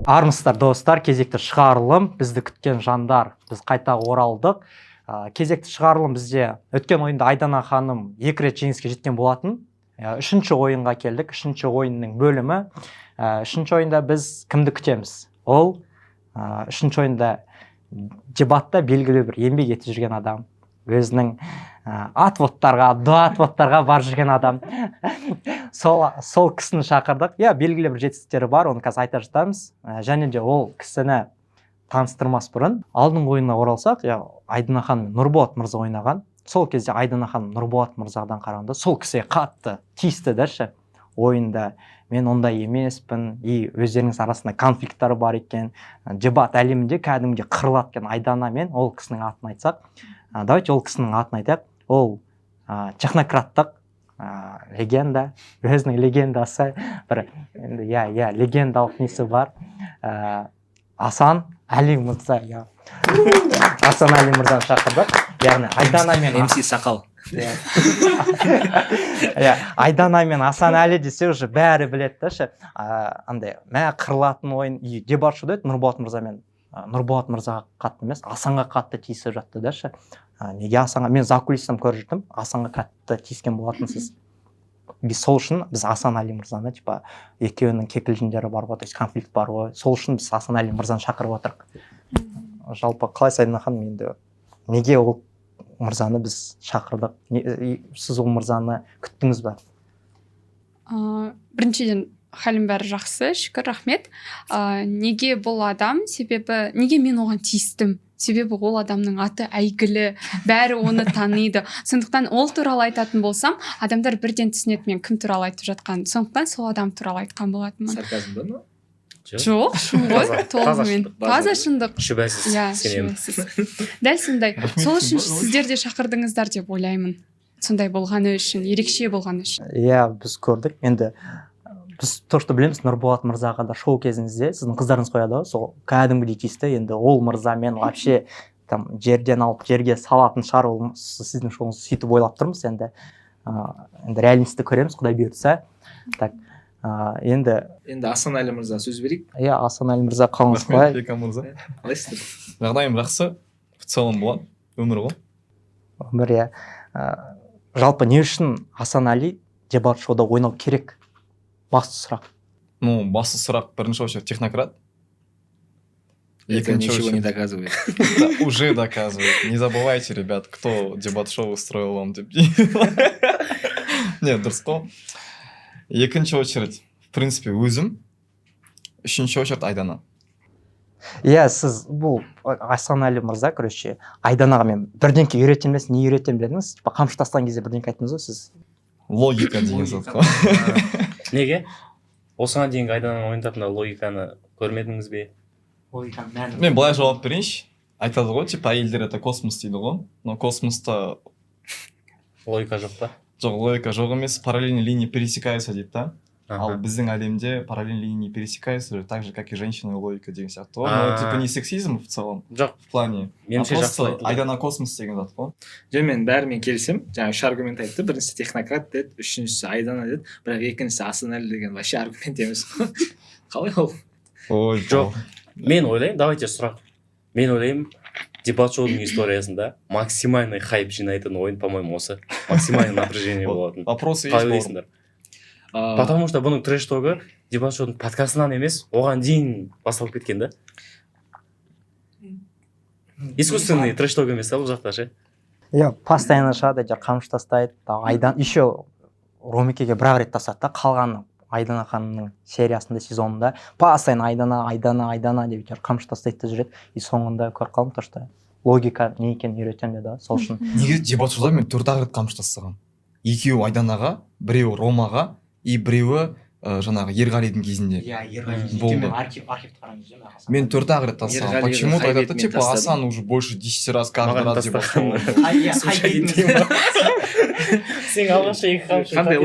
Армысыздар достар, кезекті шығарылым, бізді күткен жандар, біз қайта оралдық. Кезекті шығарылым бізде өткен ойында Айдана ханым 2 рет жеңіске жеткен болатын. Үшінші ойынға келдік, үшінші ойынның бөлімі. Үшінші ойында біз кімді күтеміз? Ол үшінші ойында дебатта белгілі бір еңбек етіп жүрген адам, өзінің дуатводтарға бар жүрген адам. Сол кісіні шақырдық. Белгілі бір жетістіктері бар, оны қазір айта жатамыз. Және де ол кісіні таныстырмас бұрын алдыңғы ойынға оралсақ, Айдана ханым Нұрболат мырза ойнаған. Сол кезде Айдана ханым Нұрболат мырзадан қарағанда сол кісіге қатты тиісті дәрші ойында. Мен ондай емеспін, өздеріңіз арасында конфликттар бар екен, дебат әлемінде кәдімге қырылады екен Айдана мен ол кісінің атын айтсақ. Давайте ол кісінің атын айтайық. Ол технократтық легенда, өзінің легендасы, бір легендалық несі бар. Асан Әли мырза, Асан Әли мырзаны шақырдық. Яғни Айдана мен MC Сақал. Айдана мен Асан Әли десе уже бәрі біледі. Андай қырылатын ойын дебат шуды еді Нұрболат мырзамен. Нұрболат мырзаға қатты емес, Асанға қатты тиісіп жатты дәші. Неге Асанға? Мен закулистан көріп жүрдім, Асанға қатты тиіскен болатынсыз. Сол үшін біз Асан Әли мырзаны, екеуінің кекілжіңдері бар ғой, конфликт бар ғой. Сол үшін біз Асан Әли мырзаны шақырып отырық. Жалпы қалай Айдана ханым, енді неге ол мырзаны біз шақырдық? Сіз ол мырзаны күттіңіз бе? Біріншіден халім бәрі жақсы, шүкір, рахмет. Неге бұл адам, себебі неге мен оған тиістім? Себебі ол адамның аты әйгілі, бәрі оны таниды. Сондықтан ол туралы айтатын болсам, адамдар бірден түсінеді мен кім туралы айтып жатқан. Сондықтан сол адам туралы айтқан болатынмын. Сарказм ба ма? Жоқ, шын ғой, толығымен. Таза шындық. Шүбәсіз сенемін. Дәл сондай. Сол үшін сіздер де шақырдыңыздар деп ойлаймын. Сондай болғаны үшін, ерекше болғаны үшін. Біз көрдік. Енді біз точно білеміз, Нұрболат мырзаға да шоу кезіңізде сіздің қыздарыңыз қояды, сол кәдімгідей тиісті. Енді ол мырзамен вообще жерден алып жерге салатын шығар, ол сіздің шоуыңызды сөйтіп ойлап тұрмыз. Енді реалистті көреміз, Құдай бұйыртса. Так, енді Асан Әли мырза сөз берейік. Асан Әли мырза, қалыңыз қалай? Бекам мырза. Қалайсыздар? Жағдайым жақсы, в целом болады, өмір ғой. Өмір, жалпы не үшін Асан Әли дебат шоуда ойнау керек? Басты сұрақ. Басты сұрақ бірінші очередь технократ. Это ничего не доказывает. Уже доказывает. Не забывайте, ребят, кто дебат-шоу устроил вам. Нет, дұрыс қой. Екінші очередь, в принципе, өзім. Үшінші очередь Айдана. Сіз бұл Асан Әли мырза, короче, Айданаға мен бірдеңке үйретем емес, не үйретем дедіңіз? Қамшы тастаған кезде бірдеңке айттыңыз ғой сіз? Логика деген зат қой. Неге? Осыған дейінгі Айдананың ойындарында логиканы көрмедіңіз бе? Мен былай жауап берейінші. Айтады ғой, әйелдер это космос дейді ғой. Но космоста Логика жоқ па? Жоқ, логика жоқ емес, параллельные линии пересекаются дейді да. Ал Ага. біздің әлемде параллельные линии не пересекаются, так же, как и женщина логика деген сияқты ғой. Но не сексизм в целом, Жоқ, в плане. меніңше жақсы Просто айтылды. Айдана космос деген зат қой. Жоқ, мен бәрімен келісем. Жаңа үш аргумент айтты. Біріншісі технократ деді, үшіншісі Айдана деді, бірақ екіншісі Асан Әли деген вообще аргумент емес қой. Қалай ол? Ой, жоқ. Мен ойлаймын, давайте сұрақ. Мен ойлаймын, дебат шоудың историясында максимальный хайп жинайтын ойын, по-моему, осы. Максимальный напряжение болатын. Вопросы Қалай есть ойлайсыңдар? Потому что бұның трэш-тогы дебат шоудың подкастынан емес, оған дейін басталып кеткен да. Искусственный трэш-тог емес, бұл жақта ше. Постоянно шығады, қамшы тастайды. Еще Ромикеге бір рет тастады да, қалғаны Айдана ханымның сериясында, сезонында постоянно Айдана деп қамшы тастайды жүреді. И соңында көріп қалдым, то что логика не екенін үйретем деді, сол үшін. Неге дебат шоуда мен 4 рет қамшы тастаған. Екеуі Айданаға, біреуі Ромаға, и біреуі жаңағы Ерғалидың кезінде. Болды. Мен 4 рет тастаған. Почему-то айтады, Асан уже больше 10 раз каждый раз дебат шоу. Сен алғашқы екі қамшы. Қандай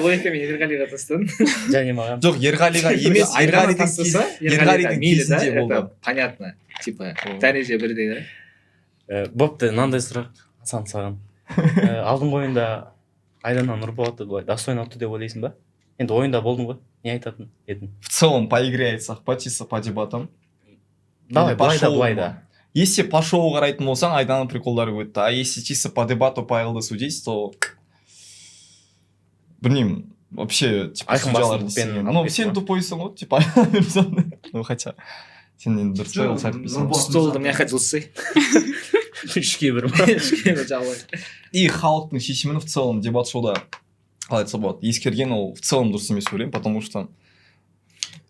логикамен Ерғалиға тастадың? Және маған. Жоқ, Ерғалиға емес, Ерғалидың кезінде болды. Понятно. Дәреже бірдей да. Бопты, мынандай сұрақ Асан саған. Алдыңғы ойында Айдана Нұрболатты былай достойно ұтты деп ойлайсың ба? енді ойында болдың ғой, не айтатын едің? В целом по игре айтсақ па, чисто по дебатам. Давай, Или по былай да, шоу былай ма? да. Если по шоу қарайтын болсаң, Айданың приколдары өтті. А если чисто по дебату по ЛД судить, то білмеймін, вообще типа Айқын судьялардың басымдықпен істеген. алып Ну, кетті сен ма? тупойсың ғой, типа. Ну, хотя сен енді дұрыс Жоқ, айтпайсың. столды мына жаққа жылсай. 3-ке 1 ма? И халықтың шешімін в целом дебат шоуда қалай айтса болады, ескерген ол в целом дұрыс емес ойлаймын, потому что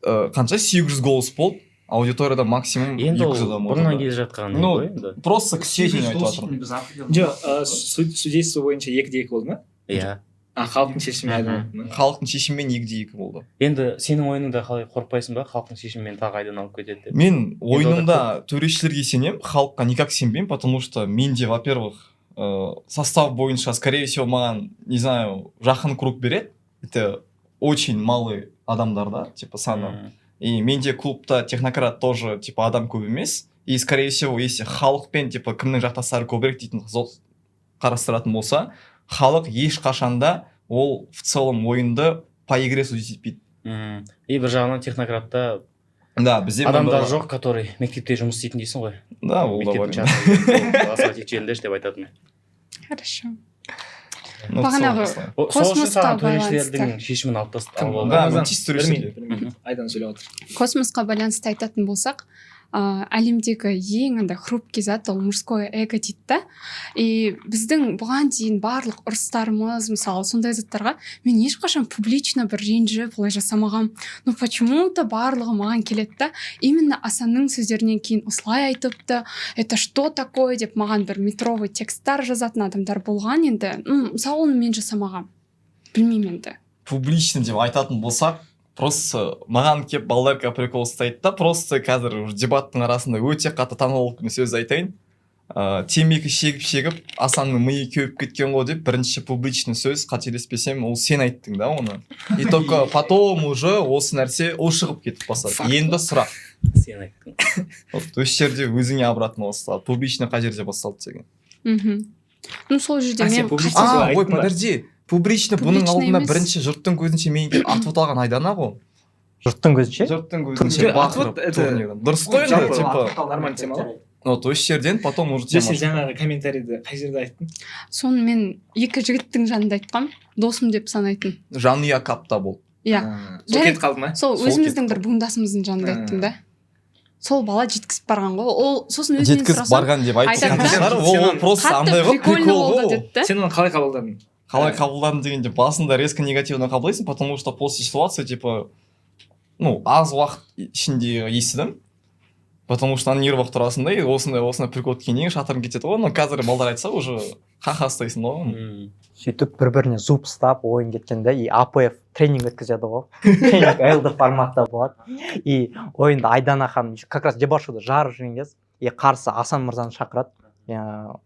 қанша 800 голос болды, аудиторияда максимум 200 енді ол адам бұрыннан отыр. келе жатқан не Ну, ғой енді. просто к сведению айтып жатырмын. жоқ судейство бойынша 2-2 болды ма? Иә. Халықтың шешімімен Мгм. айдан Халықтың шешімімен 2-2 болды. Енді сенің ойыныңда қалай қорықпайсың ба, халықтың шешімімен тағы айдан алып кетеді деп? Мен ойынымда төрешілерге сенемін, халыққа никак сенбеймін, потому что менде, во-первых, состав бойынша, скорее всего, маған, не знаю, жақын круг береді. Это очень малый адамдар, да, типа саны. И менде клубта технократ тоже, типа, адам көп емес. И, скорее всего, если халықпен, типа, кімнің жақтастары көбірек дейтін қарастыратын болса, халық ешқашанда ол в целом ойынды по игре судить етпейді. И бір жағынан технократта Да, бізде адамдар мынандай- жоқ, который мектепте жұмыс істейтін дейсің ғой. Да, ол да бар. Мектептің жанында асфальт желдеш деп айтатын. Хорошо. Ну, в целом, бағанағы осылай. Сол үшін Космосқа саған байланысты. төрешілердің шешімін алып тастап Кім? алып алды. Да, мен чисто төрешілерге. білмеймін айдан сөйлеп отыр. Космосқа байланысты айтатын болсақ, әлемдегі ең андай хрупкий зат ол мужское эго дейді да. И біздің бұған дейін барлық ұрыстарымыз, мысалы, сондай заттарға мен ешқашан публично бір ренжіп олай жасамағам. Но почему-то барлығы маған келеді да. Именно Асанның сөздерінен кейін осылай айтыпты, это что такое деп маған бір метровый тексттар жазатын адамдар болған енді. Мысалы, оны мен жасамағам. Білмеймін енді. Публично деп айтатын болсақ, просто маған кеп балдарка прикол ұстайды да, просто қазір дебаттың арасында өте қатты танылып сөз айтайын. Темекі шегіп, Асанның миы кеуіп кеткен ғой деп, бірінші публичный сөз, қателеспесем, ол сен айттың да оны. И только потом уже осы нәрсе ол шығып кетіп басады. Енді сұрақ. Сен айттың. Осы жерде өзіңе обратно басталады. Публично қай жерде басталды деген. Ну, сол жерде А, сен мен публично қатты- солай Ой, айттың ба? подожди. Публично бұның Публично алдында емес. бірінші жұрттың көзінше мен келіп атып оталған Айдана ғой. жұрттың көзінше Жұрттың Жоқ, көзінше атып бақырып это- турнирдан. Дұрыс қой енді, типа. нормальный тема ғой. Вот осы жерден потом уже сен тема. жаңағы комментарийді қай жерде айттың? соны мен екі жігіттің жанында айтқам, досым деп санайтын. Жанұя капта бол. Иә. Сол Жарайды. кетіп қалды ма? Сол Сол өзіміздің кетті. бір буындасымыздың жанында айттым да. Сол бала жеткізіп барған ғой. Ол сосын өзінен Жеткізіп сұрасам, барған деп айтып айтады да. жатқан шығар. Ол просто қатты андай ғой, прикольно прикол болды ғой. деді да. Сен оны қалай қабылдадың? Қалай қабылдадың дегенде басында резко негативно қабылдайсың, потому что после ситуации, типа, ну, аз уақыт ішінде естідім. Потому что нервах тұрасың да, и осындай прикол кейін шатырың кетеді ғой. Но қазір балдар айтса уже ха-ха ұстайсың ғой. сөйтіп бір біріне зуб ұстап ойын кеткенде и АПФ тренинг өткізеді ғой. Тренинг ЛД форматта болады. И ойында Айдана ханым как раз дебат шоуда жарып жүрген кез и қарсы Асан мырзаны шақырады.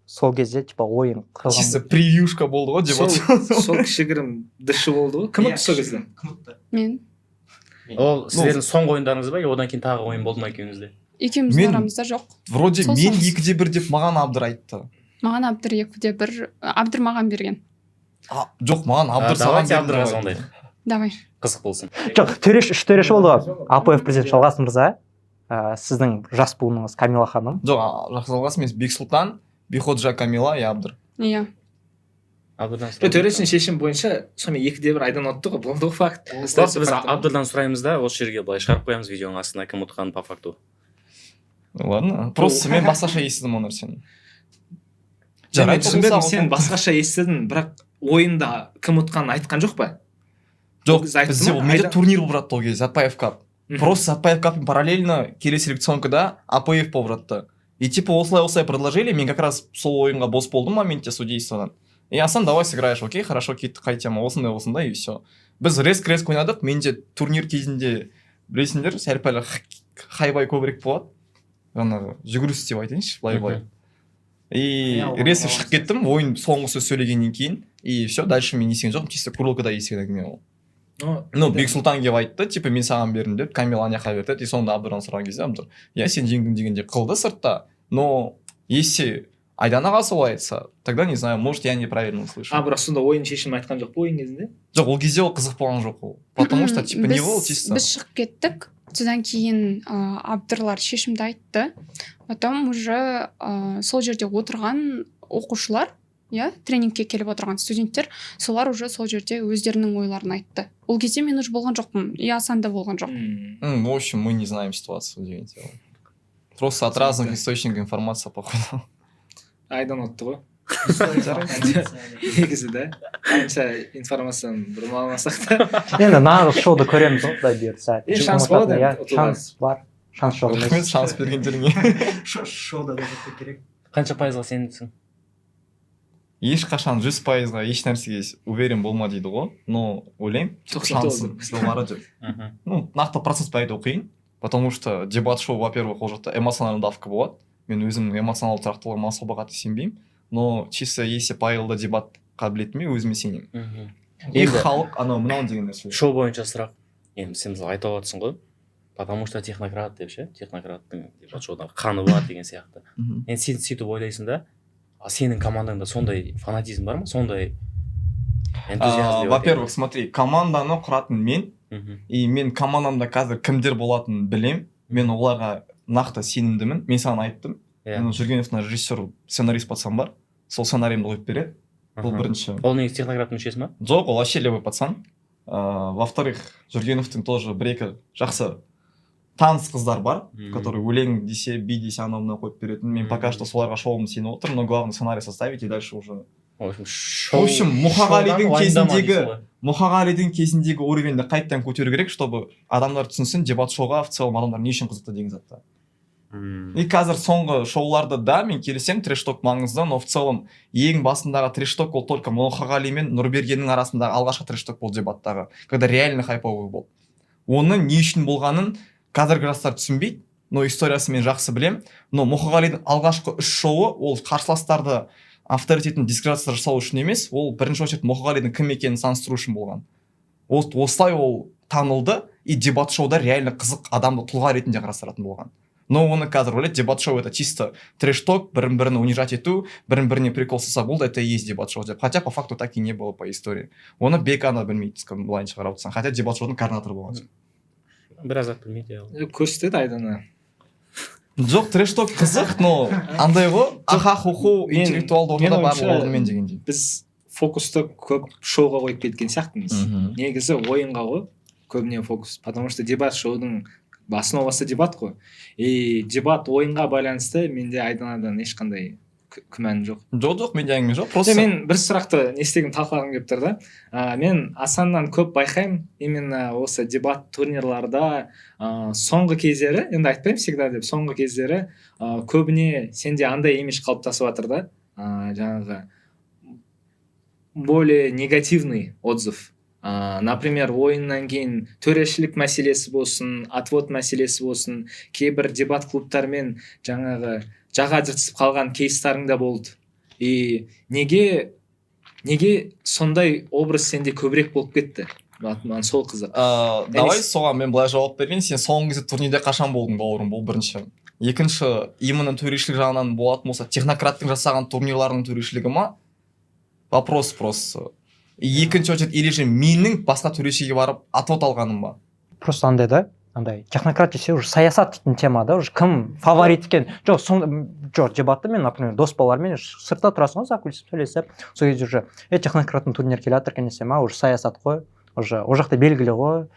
Сол кезде типа ойын Чисто превьюшка болды ғой Сол деп сол кішігірім дыши болды ғой. Кім ұтты сол кезде? Мен Ол сіздердің соңғы ойындарыңыз ба, одан кейін тағы ойын болды ма екеуіңізде? екеуміздің Мен- арамызда жоқ. Вроде Сол мен соғыс. 2-1 деп маған Абдыр айтты. Маған Абдыр 2-1, Абдыр маған берген. Жоқ, маған Абдыр саған Давайте берді Абдырға деп звондайық. Давай. Қызық болсын. жоқ үш төреші болды ғой. АПФ президент Жалғас мырза, сіздің жас буыныңыз Камила ханым. Жоқ, жақсы жалғас емес, Бексұлтан, Биходжа Камила и Абдыр. Иә. Абдырдан Төрешінің шешім бойынша сонымен 2-1 айдан ұтты ғой. Болды ғой факт. Просто біз Абдырдан сұраймыз да, осы жерге былай шығарып қоямыз видеоның астына кім ұтқанын по факту. Ладно, просто мен басқаша естідім ол нәрсені. Жарайды, түсінбедім, болса, сен басқаша естідің, бірақ ойында кім ұтқанын айтқан жоқ па? Жоқ, Біз айттым бізде ғой, ол менде Айдан- турнир болып жатты ол кезде, Затпаев кап. Просто Затпаев каппен параллельно келесі селекционкада АПФ болып жатты. И типа осылай предложили, мен как раз сол ойынға бос болдым в моменте судействодан. И Асан, давай сыграешь, окей, хорошо, кеттік, қай тема, осындай, и все. Біз резк ойнадық, менде турнир кезінде білесіңдер, сәл-пәл хайбай көбірек болады. Жаңағы жүгіріс деп айтайыншы, былай. И резко шығып кеттім, ойын соңғы сөз сөйлегеннен кейін, и все, дальше мен естіген жоқпын, чисто курилкада естіген әңгіме ол. Ну, Бексұлтан келіп айтты, типа мен саған бердім деп, Камила ана жаққа берді, и сонда Абдырдан сұраған кезде Абдыр, я сен жеңдің дегенде қылды сыртта, но если айданаға солай айтса, тогда не знаю, может я неправильно услышал. бірақ сонда ойын шешімін айтқан жоқ па ойын кезінде? жоқ, ол кезде ол қызық болған жоқ ол, потому что типа не было чисто. Біз шығып кеттік, содан кейін Абдырлар шешімді айтты. Потом уже сол жерде отырған оқушылар, иә, тренингке келіп отырған студенттер, солар уже сол жерде өздерінің ойларын айтты. Ол кезде мен уже болған жоқпын, и Асан да болған жоқ. В общем, мы не знаем ситуацию деген дело. Просто от разных источников информация походу. Айдан отты ғой. Негізі да. Қанша информацияны бұрмаламасақ та. енді нағыз шоуды көреміз ғой құдай бұйыртса. Шанс болады иә, енді, шанс бар, шанс жоқ Рахмет емес. шанс бергендеріңе. Шоуда да жету керек. Қанша пайызға сенесің? Ешқашан 100%-ға еш нәрсеге уверен болма дейді ғой, но ойлаймын 99. шансым жоғары деп. Ну, нақты процентпен айту қиын, потому что дебат шоу, во-первых, ол жақта эмоциональный давка болады. Мен өзімнің эмоционалды тұрақтылығыма аса қатты сенбеймін, но чисто если пайылды дебат қабілетіме өзіме сенемін. И халық анау мынау деген нәрсе. Шоу бойынша сұрақ. Енді сен мысалы айтып отырсың ғой, потому что технократ деп ше, технократтың дебат шоудағы қаны бар деген сияқты. Енді сен сөйтіп ойлайсың да, сенің командаңда сондай фанатизм бар ма, сондай энтузиазм? Во-первых, смотри, команданы құратын мен, и мен командамда қазір кімдер болатынын білем, мен оларға нақты сенімдімін. Мен саған айттым, Жүргеновтың режиссер, сценарист пацан бар, сол сценарийімді қойып береді. Бұл бірінші. Ол негізі технократ мүшесі ма? Жоқ, ол вообще левый пацан. Во-вторых, Жүргеновтың тоже бір-екі жақсы таныс қыздар бар, которые өлең десе, би десе, анау мынау қойып беретін. Мен пока что соларға шоуым сеніп отырмын, но главное сценарий составить и дальше уже. В общем, Мұқағалидың кезіндегі уровеньді қайттан көтеру керек, чтобы адамдар түсінсін, дебат шоуға в целом адамдар не үшін қызықты деген затта. И қазір соңғы шоуларды да мен келісем, трэш-ток маңызды, но в целом ең басындағы трэш-ток ол только Мұқағали мен Нұрбергеннің арасындағы алғашқы трэш-ток болды дебаттағы, когда реально хайповый болды. Оны не үшін болғанын қазіргі жастар түсінбейді, но историясы мен жақсы білем, но Мұқағалидың алғашқы 3 шоуы ол қарсыластарды авторитетін дискредитация жасау үшін емес, ол бірінші очередь Мұқағалидың кім екенін таныстыру үшін болған. Осылай ол танылды, и дебат шоуда реально қызық адамды тұлға ретінде қарастыратын болған. Но оны қазір ойлайды, дебат шоу это чисто трэш-ток, бірін-бірін унижать ету, бірін-біріне прикол жасап болды, это и есть дебат шоу деп. Хотя по факту так и не было по истории. Оны Бекана білмейді, былайынша қарап отырсаң. Хотя дебат шоудың координаторы болған. Біраз ақ білмейді. Көрсетеді Айдана. Жоқ, трэш-ток қызық, но андай ғой, аха-хуху интеллектуалды ортада бар орнымен дегендей. Біз фокусты көп шоуға қойып кеткен сияқтымыз. Негізі ойынға ғой көбіне фокус, потому что дебат шоудың основасы дебат қой. И дебат ойынға байланысты менде Айданадан ешқандай күмән жоқ. Жоқ, менде әңгіме жоқ. Просто мен бір сұрақты не істегім талқылағым келіп тұр да. Мен Асаннан көп байқаймын, именно осы дебат турнирларда соңғы кездері, енді айтпаймын всегда деп, соңғы кездері көбіне сенде андай имидж қалыптасып жатыр да, жаңағы более негативный отзыв. Например, ойыннан кейін төрешілік мәселесі болсын, отвод мәселесі болсын, кейбір дебат клубтармен жаңағы жаға жыртысып қалған кейстарың да болды. И неге сондай образ сенде көбірек болып кетті? Маған сол қызық. Давай соған мен былай жауап берейін. Сен соңғы кезде турнирде қашан болдың, бауырым? Бұл бірінші. Екінші, именно төрешілік жағынан болатын болса, технократтың жасаған турнирларының төрешілігі ма? Вопрос просто. Екінші очередь, или же менің басқа төрешіге барып отвод алғаным ба? Просто андай да, андай технократ десе уже саясат дейтін тема да, уже кім фаворит екен. Жоқ, дебатты мен, например, дос балалармен сыртта тұрасың ғой, закулисіп сөйлесіп, сол кезде уже технократтың турнир келе жатыр екен десем, уже саясат қой, уже ол жақта белгілі ғой,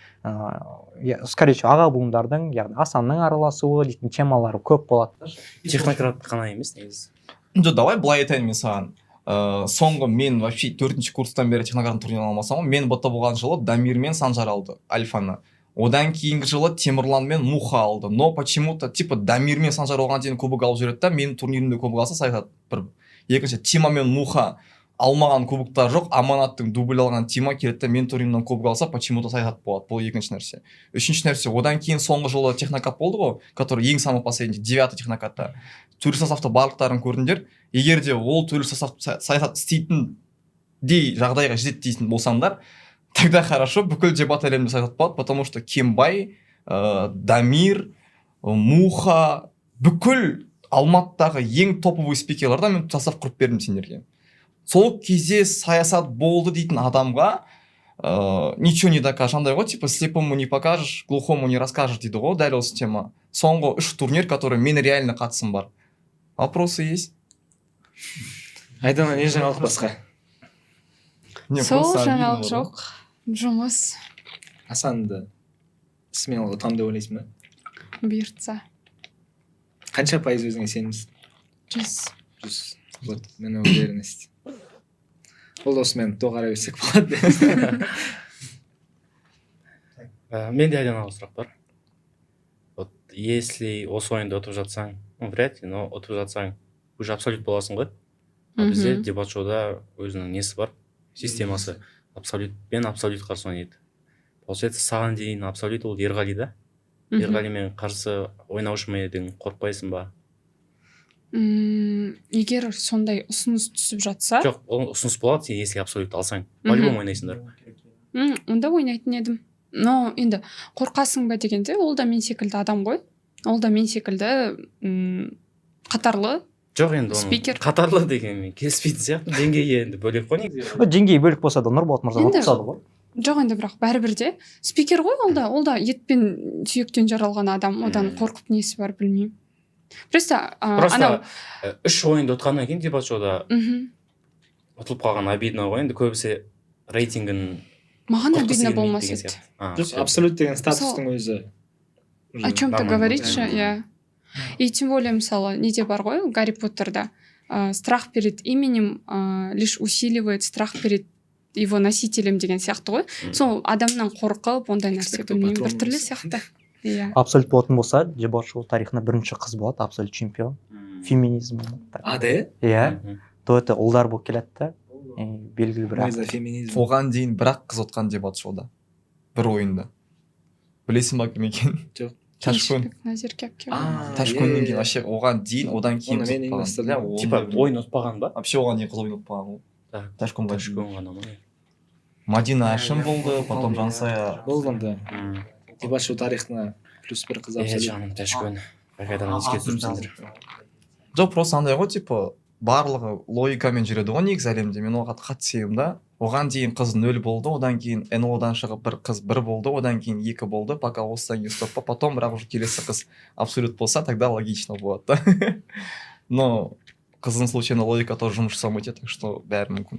скорее всего аға буындардың, яғни Асанның араласуы дейтін темалары көп болады. Технократ қана емес негізі. Жоқ, давай былай айтайын мен саған. Соңғы мен вообще 4-ші курстан бері технократтың турнирін алмасам, мен быта болған жылы Дамир мен Санжар алды Альфаны. Одан кейінгі жылы Темірлан мен Муха алды. Но почему-то типа Дамир мен Санжар оған дейін кубок алып жүреді да, менің турнирімде кубок алса саясат бір. Екінші, Тима мен Муха алмаған кубоктар жоқ, Аманаттың дубль алған Тима келеді, мен турнирімнен кубок алса почему-то саясат болады. Бұл екінші нәрсе. Үшінші нәрсе, одан кейін соңғы жылы технокат болды ғой, который ең самый последний 9-й технокатта. Төрі составта барлықтарын көрдіңдер. Егер де ол төрі состав саясат істейтіндей жағдайға жетеді дейтін болсаңдар, тогда хорошо, бүкіл дебат әлемінде саясат болады, потому что Кембай, Дамир, Муха, бүкіл Алматыдағы ең топовый спикерлерді мен жасап құрып бердім сендерге. Сол кезде саясат болды дейтін адамға ничего не докажешь, андай ғой, типа слепому не покажешь, глухому не расскажешь дейді ғой, дәл осы тема. Соңғы 3 турнир, который мен реально қатысым бар. Вопросы есть? Айдана, не жаңалық басқа? сол жаңалық жоқ, жұмыс Асанды смело ұтам деп ойлайсың ба? бұйыртса. Қанша пайыз өзіңе сенімсің? 100. Вот, мен уверенность. Ол осымен доғара берсек болады. Менде Айданаға сұрақ бар. Вот если осы ойында ұтып жатсаң, вряд ли, но ұтып жатсаң, уже абсолют боласың ғой. А бізде дебат шоуда өзінің несі бар, системасы. Абсолют пен абсолют қарсы ойнайды. Получается, саған дейін абсолют ол Ерғали да. Ерғалимен қарсы ойнаушы ма едің, қорықпайсың ба? Егер сондай ұсыныс түсіп жатса, Жоқ, ол ұсыныс болады, если абсолют алсаң. По-любому ойнайсыңдар. онда ойнайтын едім. Но енді қорқасың ба дегенде, ол да мен секілді адам ғой. Ол да мен секілді қатарлы Жоқ, енді спикер. Қатарлы деген келіспейтін сияқты, деңгейі енді бөлек қой негізі. Деңгейі бөлек болса да Нұрболат мырза Енді- ұтысады ғой. жоқ, енді бірақ бәрібір де спикер ғой, ол да ет пен сүйектен жаралған адам, одан қорқып несі бар білмеймін. Просто анау 3 ойынды ұтқаннан кейін дебат шоуда ұтылып қалған обидно ғой, енді көбісі рейтингін маған құртқысы обидно келмейді болмас деген еді. сияқты. Жоқ, абсолют деген статустың өзі. О чем-то нормально говорит болды. же, иә. И тем более, мысалы, неде бар ғой, Гарри Поттерда страх перед именем лишь усиливает страх перед его носителем деген сияқты ғой. Сол адамнан қорқып, ондай нәрсе білмеймін, біртүрлі сияқты. Иә. Абсолют болатын болса, дебат шоу тарихында бірінші қыз болады, абсолют чемпион. Феминизм. А, да? Иә. То это ұлдар болып келеді да. Белгілі бір. Ой, за феминизм. Оған дейін бірақ қыз отқан дебат шоуда. Бір ойында. Білесің ба кім екен? Жоқ. Ташкөн. Назерке әпке. Ташкөннен кейін вообще оған дейін, одан кейін Оны мен ұйымдастырдым. Типа ойын ұтпаған ба? Вообще оған дейін қыз ойын ұтпаған ғой. Ташкөнға дейін. Ташкөн ғана ма? Мадина Әшім болды, потом Жансая. Болғанда дебат шоу тарихына плюс бір қыз абсолют. Жаным Ташкөн. Қайдан еске түсірсіңдер. Жоқ, просто андай ғой, типа барлығы логикамен жүреді ғой негізі әлемде. Мен оған қатты сенемін да. Оған дейін қыз 0 болды, одан кейін НО-дан шығып бір қыз 1 болды, одан кейін 2 болды, пока осыдан кейін стоппа, потом бірақ уже келесі қыз абсолют болса, тогда логично болады да. Но қыздың случайно логика тоже жұмыс жасамайды, так что бәрі мүмкін.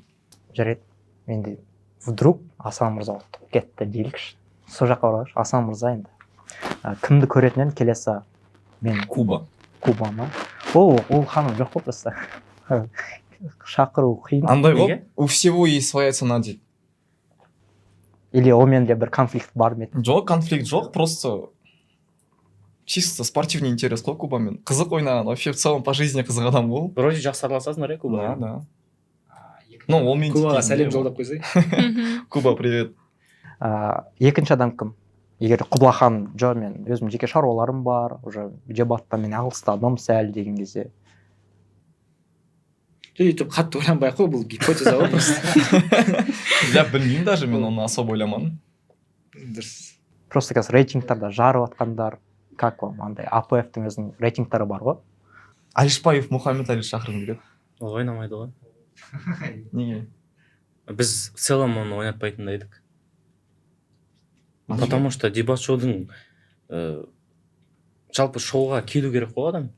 Жарайды. Менде вдруг Асан мырза ұтып кетті дейікші. Сол жаққа барайықшы. Асан мырза енді кімді көретінен келесі мен Куба. ма? Ол ханым жоқ қой просто. Шақыру қиын. Андай ғой, Неге? у всего есть своя цена дейді. Или онымен де бір конфликт бар ма еді? Жоқ, конфликт жоқ, просто чисто спортивный интерес қой Кубамен. Қызық ойнаған, вообще в целом по жизни қызық адам ол. Вроде жақсы араласасыңдар иә Да, Кубаға? да. Ну, ол мен Кубаға дейтін сәлем не жолдап қойсай. Куба, привет. Екінші адам кім? Егер Құблахан, жо мен өзім жеке шаруаларым бар, уже дебатта мен ағылыстадым сәл деген кезде. Өйтіп қатты ойланбай ақ қой, бұл гипотеза ғой просто. Я білмеймін даже, мен оны особо ойламадым. Дұрыс. Просто қазір рейтингтарда жарып атқандар, как вам андай АПФ-тің өзінің рейтингтары бар ғой. Алишбаев Мұхаммед Али шақырғым келеді. Ол ойнамайды ғой. Неге? Біз в целом оны ойнатпайтын едік. Потому что дебат шоудың жалпы шоуға келу керек қой адам.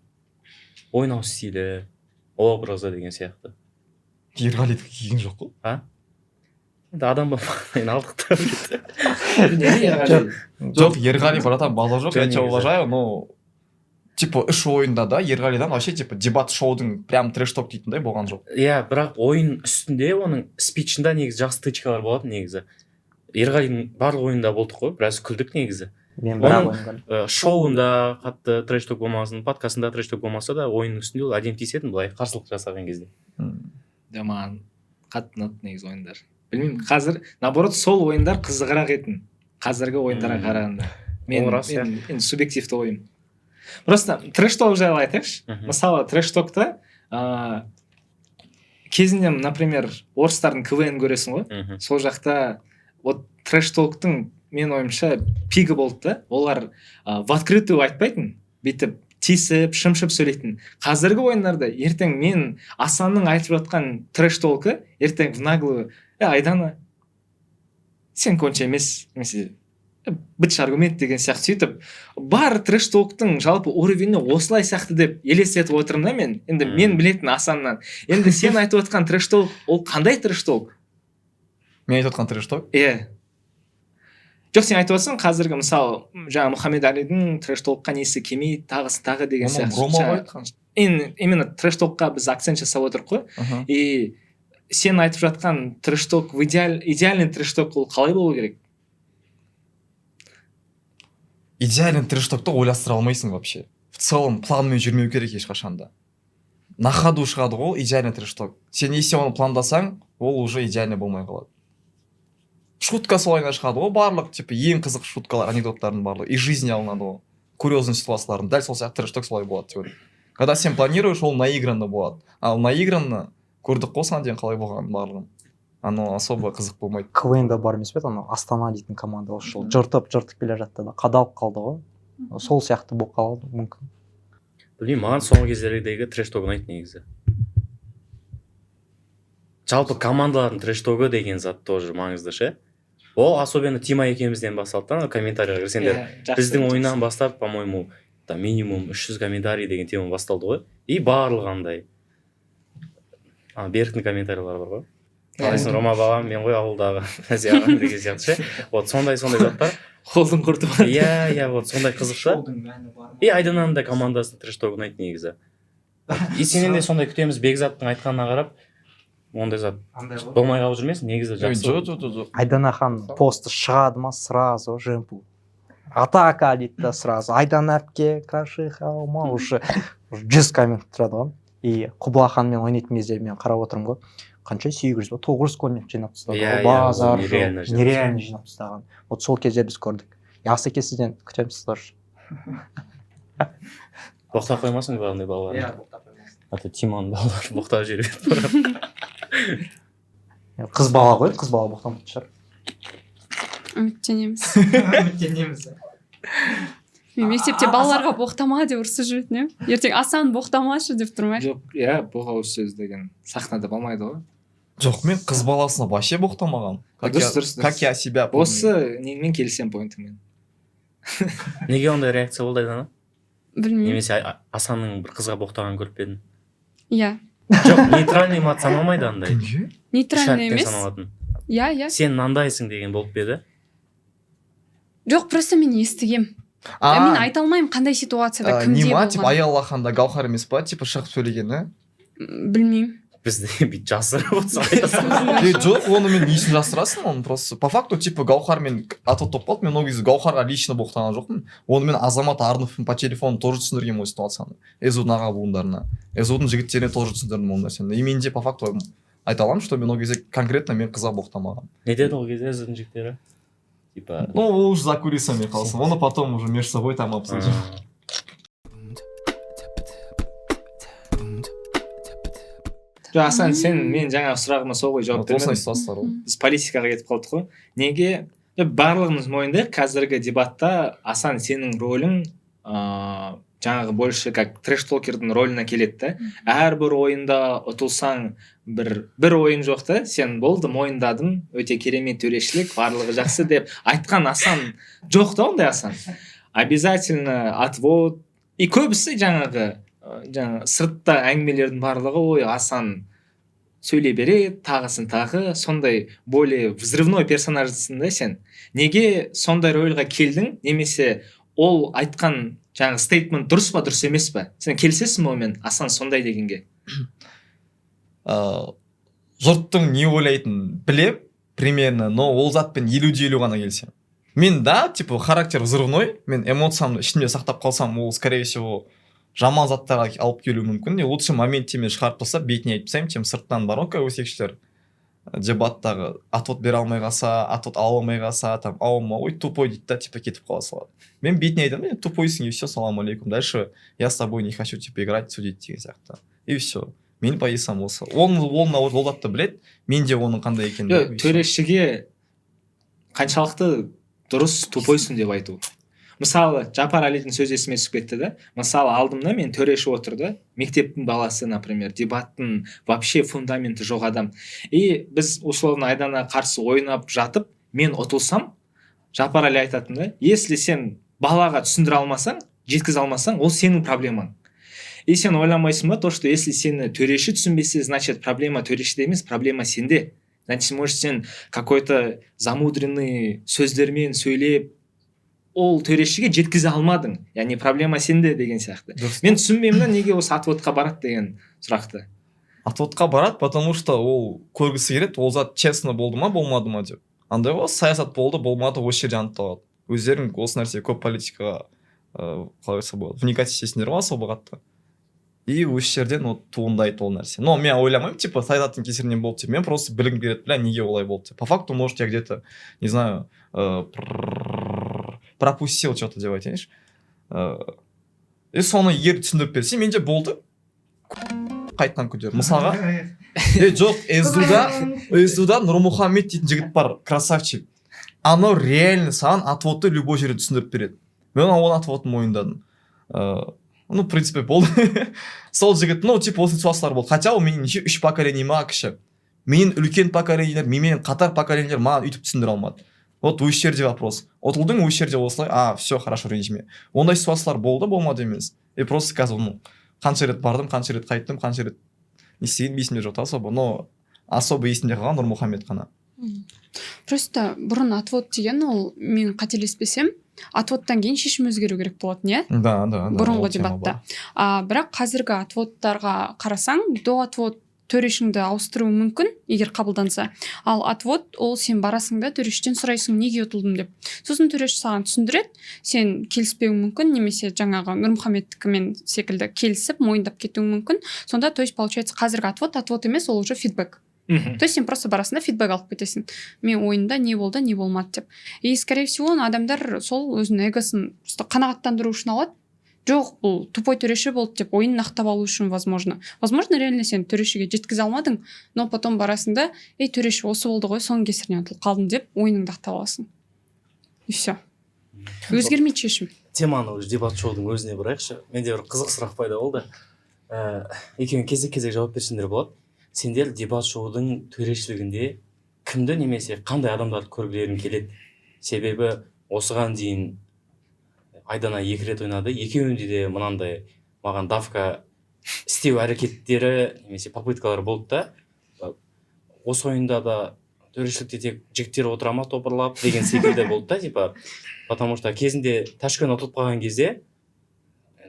Ойнау стилі, образы деген сияқты. Ерғалидікі келген жоқ қой. Енді адам болмағаннан алдық та. Жоқ, Ерғали братан базар жоқ, я тебя Негізі. уважаю, но типа 3 ойында да Ерғалидан вообще типа дебат шоудың прям трэш-ток дейтіндей болған жоқ. Иә, бірақ ойын үстінде оның спичында негізі жақсы тычкалар болатын негізі. Ерғалидің барлық ойында болдық қой, біраз күлдік негізі. Мен Оның бірақ шоуында қатты трэш-ток болмасын, подкастында трэш-ток болмаса да ойынның үстінде ол әдемі тиісетін былай қарсылық жасаған кезде. Маған қатты ұнады негізі ойындар. Білмеймін, қазір наоборот сол ойындар қызығырақ етін. Қазіргі ойындарға қарағанда. Ол рас, иә. Мен енді субъективті ойым. Просто трэш-ток жайлы айтайықшы. Мысалы, трэш-токта кезінде, например, орыстардың КВН көресің ғой. Сол жақта вот трэш-токтың мен ойымша пигі болды да. Олар в открытую айтпайтын, бүйтіп тиісіп шымшып сөйлейтін. Қазіргі ойындарда ертең мен Асанның айтып жатқан трэш толкі ертең в наглую Айдана сен конча емес, немесе бітш аргумент деген сияқты сөйтіп бар трэш толктың жалпы уровені осылай сияқты деп елестетіп отырмын да мен. Енді мен білетін Асаннан. Енді сен айтып отқан трэш толк ол қандай трэш толк? Мен айтып отқан трэш толк? Иә. Жоқ, сен айтып отырсың қазіргі мысалы жаңа Мұхаммед Алидің трэш толкқа несі келмейді, тағы деген сияқты. Ромаға айтқан. Именно трэш толкқа біз акцент жасап отырық қой. И сен айтып жатқан трэш толк идеальный трэш толк ол қалай болу керек? Идеальный трэш толкты ойластыра алмайсың вообще. В целом планмен жүрмеу керек ешқашанда. На ходу шығады ғой идеальный трэш толк. Сен если оны пландасаң, ол уже идеальный болмай қалады. Шутка солайына шығады ғой барлық, типа ең қызық шуткалар, анекдоттардың барлығы из жизни алынады ғой. Курьезный ситуациялардың дәл сол сияқты трэш толк солай болады деп ойлаймын. Когда сен планируешь, ол наигранно болады. Ал наигранно көрдік қой осыған дейін қалай болғанын барлығын. Оно особо қызық болмайды. КВН-да бар емес пе анау Астана дейтін команда осы жолы жыртып келе жатты да қадалып қалды ғой. Сол сияқты болып қалады мүмкін. Білмеймін, маған соңғы кездердегі трэш толк ұнайды негізі. Жалпы командалардың трэш толкі деген зат тоже маңызды ше. Ол особенно Тима екеумізден басталды да, комментарийға кірсеңдер. Біздің ойыннан бастап, по-моему, минимум 300 комментарий деген тема басталды ғой. И барлығы андай. Беріктің комментарийлары бар ғой. Қалайсың, Рома бағам, мен ғой ауылдағы ағам деген сияқты ше. Вот сондай заттар. Қолдың құрты бар. Иә, вот сондай қызық та. И Айдананың да командасының трэш толк ұнайды негізі. И сенен де сондай күтеміз, Бекзаттың айтқанына қарап, ондай зат болмай қалып жүрмесін, негізі жақсы. Жоқ. Айдана хан посты шығады ма сразу жемпу. Атака дейді да сразу. Айдана әпке, кашиха, ма уже 100 коммент тұрады ғой. И Құбыла ханмен ойнайтын кезде мен қарап отырмын ғой. Қанша 800 ба 900 коммент жинап тастаған. Базар нереально жинап тастаған. Вот сол кезде біз көрдік. Ясеке сізден күтеміз сіздер. Боқтап қоймасын бағындай балалар. Иә, боқтап қоймасын. Аты Тиманың балалары боқтап жүреді. Қыз бала ғой, қыз бала боқтамайтын шығар. Үміттенеміз. Мен мектепте балаларға боқтама деп ұрсып жүретін едім. Ертең Асан боқтамашы деп тұрмай. Жоқ, иә, бұл ауыз сөз деген сахнада болмайды ғой. Жоқ, мен қыз баласына вообще боқтамаған. Дұрыс. Как я себя помню. Осы мен келісем поинтыңмен. Неге ондай реакция болды Айдана? Білмеймін. Немесе Асанның бір қызға боқтаған көріп пе едің? Иә. Жоқ, нейтральный мат саналмайды андай. Нейтральный емес. Иә. Сен мынандайсың деген болып па еді? Жоқ, просто мен естігем. Мен айта алмаймын қандай ситуацияда кімде болған. Типа Аяллаханда Гаухар емес па, типа шығып сөйлегені? Білмеймін. Бізде бүйтіп жасырып отырсың айтасың. Жоқ, оны мен несін жасырасың, оны просто по факту типа Гаухармен атып топ қалды. Мен ол кезде Гаухарға лично боқтаған жоқпын. Оны мен Азамат Арновпен по телефону тоже түсіндіргенмін ол ситуацияны. Эзудың аға буындарына. Эзудың жігіттеріне тоже түсіндірдім ол нәрсені. И мен де по факту айта аламын, что мен ол кезде конкретно мен қызға боқтамаған. Не деді ол кезде Эзудың жігіттері? Типа... Ну, уже за кулисами қалсын. Оны потом уже между собой там обсудим. Асан, сен мен жаңа сұрағыма сол ғой жауап бермедің. Біз политикаға кетіп қалдық қой. Неге? Барлығымыз мойындайық, қазіргі дебатта Асан сенің рөлің жаңағы больше как трэш-толкердің роліне келеді да. Әрбір ойында ұтылсаң бір ойын жоқ та, сен болды мойындадым, өте керемет төрешілік, барлығы жақсы деп айтқан Асан жоқ та ондай Асан. Обязательно отвод. И көбісі жаңағы сыртта әңгімелердің барлығы ой Асан сөйлей береді, тағысын тағы, сондай более взрывной персонажсың да сен. Неге сондай рөлға келдің, немесе ол айтқан жаңағы стейтмент дұрыс па, дұрыс емес па? Сен келісесің онымен Асан сондай дегенге? Жұрттың не ойлайтынын білем примерно, но ол затпен 50-50 ғана келсем. Мен да, типа характер взрывной, мен эмоциямды ішімде сақтап қалсам, ол скорее всего жаман заттарға алып келуі мүмкін. Лучше моментте мен шығарып тастап, бетіне айтып тастаймын, чем сырттан бар ғой өсекшілер дебаттағы отвод бере алмай қалса, отвод ала алмай қалса, там ауылма ой тупой дейді да, типа кетіп қала салады. Мен бетіне айтамын, мен тупойсың, и все, салам алейкум. Дальше я с тобой не хочу типа играть, судить деген сияқты. И все. Мен позициям осы. Ол затты біледі, мен де оның қандай екенін. Төрешіге қаншалықты дұрыс тупойсың деп айту. мысалы Жапар Алидің сөзі есіме түсіп кетті да. Мысалы алдымда мен төреші отырды, мектептің баласы, например, дебаттың вообще фундаменті жоқ адам. И біз условно Айдана қарсы ойнап жатып, мен ұтылсам, Жапар Али айтатын да, если сен балаға түсіндіре алмасаң, жеткізе алмасаң, ол сенің проблемаң. И сен ойламайсың ба, то, что если сені төреші түсінбесе, значит проблема төрешіде емес, проблема сенде. Значит, может, сен какой-то замудренный сөздермен сөйлеп, ол төрешіге жеткізе алмадың. Яғни проблема сенде деген сияқты. Мен түсінбеймін да, неге осы отводқа барады деген сұрақты. Отводқа барады, потому что ол көргісі келеді, ол зат честно болды ма, болмады ма деп. Андай ғой, саясат болды, болмады, осы жерде анықталады. Өздерің осы нәрсе көп политикаға қалай айтса болады, вникать етесіңдер ғой особо қатты. И осы жерден туындайды ол нәрсе. Но мен ойламаймын, типа, саясаттың кесірінен болды деп. Мен просто білгім келеді, бля, неге олай болды деп. По факту, может, я где-то, не знаю, пропустил что-то деп айтайыншы. И соны егер түсіндіріп берсе, менде болды. Қайтқан күндер. Мысалға, жоқ, СДУда Нұрмұхаммед дейтін жігіт бар, красавчик. Анау реально саған отводты любой жерде түсіндіріп береді. Мен оның отводын мойындадым. Ну, в принципе, болды. Сол жігіт, ну, типа, осы ситуациялар болды. Хотя ол менен неше 3 поколение ма кіші. Менен үлкен поколениелер, менен қатар поколениелер маған үйтіп түсіндіре алмады. Вот осы жерде вопрос. Отылдың осы жерде осылай, все, хорошо, ренжіме. Ондай ситуациялар болды, болмады емес. И просто қазір, ну, қанша рет бардым, қанша рет қайттым, қанша рет не істеген есімде жоқ особо. Но особо есімде қалған Нұрмұхаммед қана. Просто бұрын отвод деген ол, мен қателеспесем, отводтан кейін шешім өзгеру керек болатын, иә? Да. Бұрынғы дебатта. Бірақ қазіргі отводтарға қарасаң, до отвод төрешіңді ауыстыруы мүмкін, егер қабылданса. Ал отвод ол сен барасың да төрештен сұрайсың, неге ұтылдым деп. Сосын төреш саған түсіндіреді, сен келіспеуің мүмкін, немесе жаңағы Нұрмұхаммедтікімен секілді келісіп, мойындап кетуің мүмкін. Сонда, то есть, получается, қазіргі отвод емес, ол уже фидбэк. То есть сен просто барасың да фидбэк алып кетесің. Мен ойында не болды, не болмады деп. И, скорее всего, адамдар сол өзінің эгосын қанағаттандыру үшін алады. Жоқ, бұл тупой төреші болды деп ойын нақтап алу үшін возможно. Возможно, реально сен төрешіге жеткізе алмадың, но потом барасың да, төреші осы болды ғой, соның кесірінен ұтылып қалдым деп ойыныңды ақтап аласың. И все. Өзгермейді шешім. Теманы уже дебат шоудың өзіне бұрайықшы. Менде бір қызық сұрақ пайда болды. Екеуің кезек жауап берсеңдер болады. Сендер дебат шоудың төрешілігінде кімді немесе қандай адамдарды көргілерің келеді? Себебі осыған дейін Айдана 2 рет ойнады. Екеуінде де мынандай маған давка істеу әрекеттері немесе попыткалар болды да. Осы ойында да төрешілікте тек жігіттер отыра ма топырлап деген секілді болды да, типа. Потому что кезінде Ташкент ұтылып қалған кезде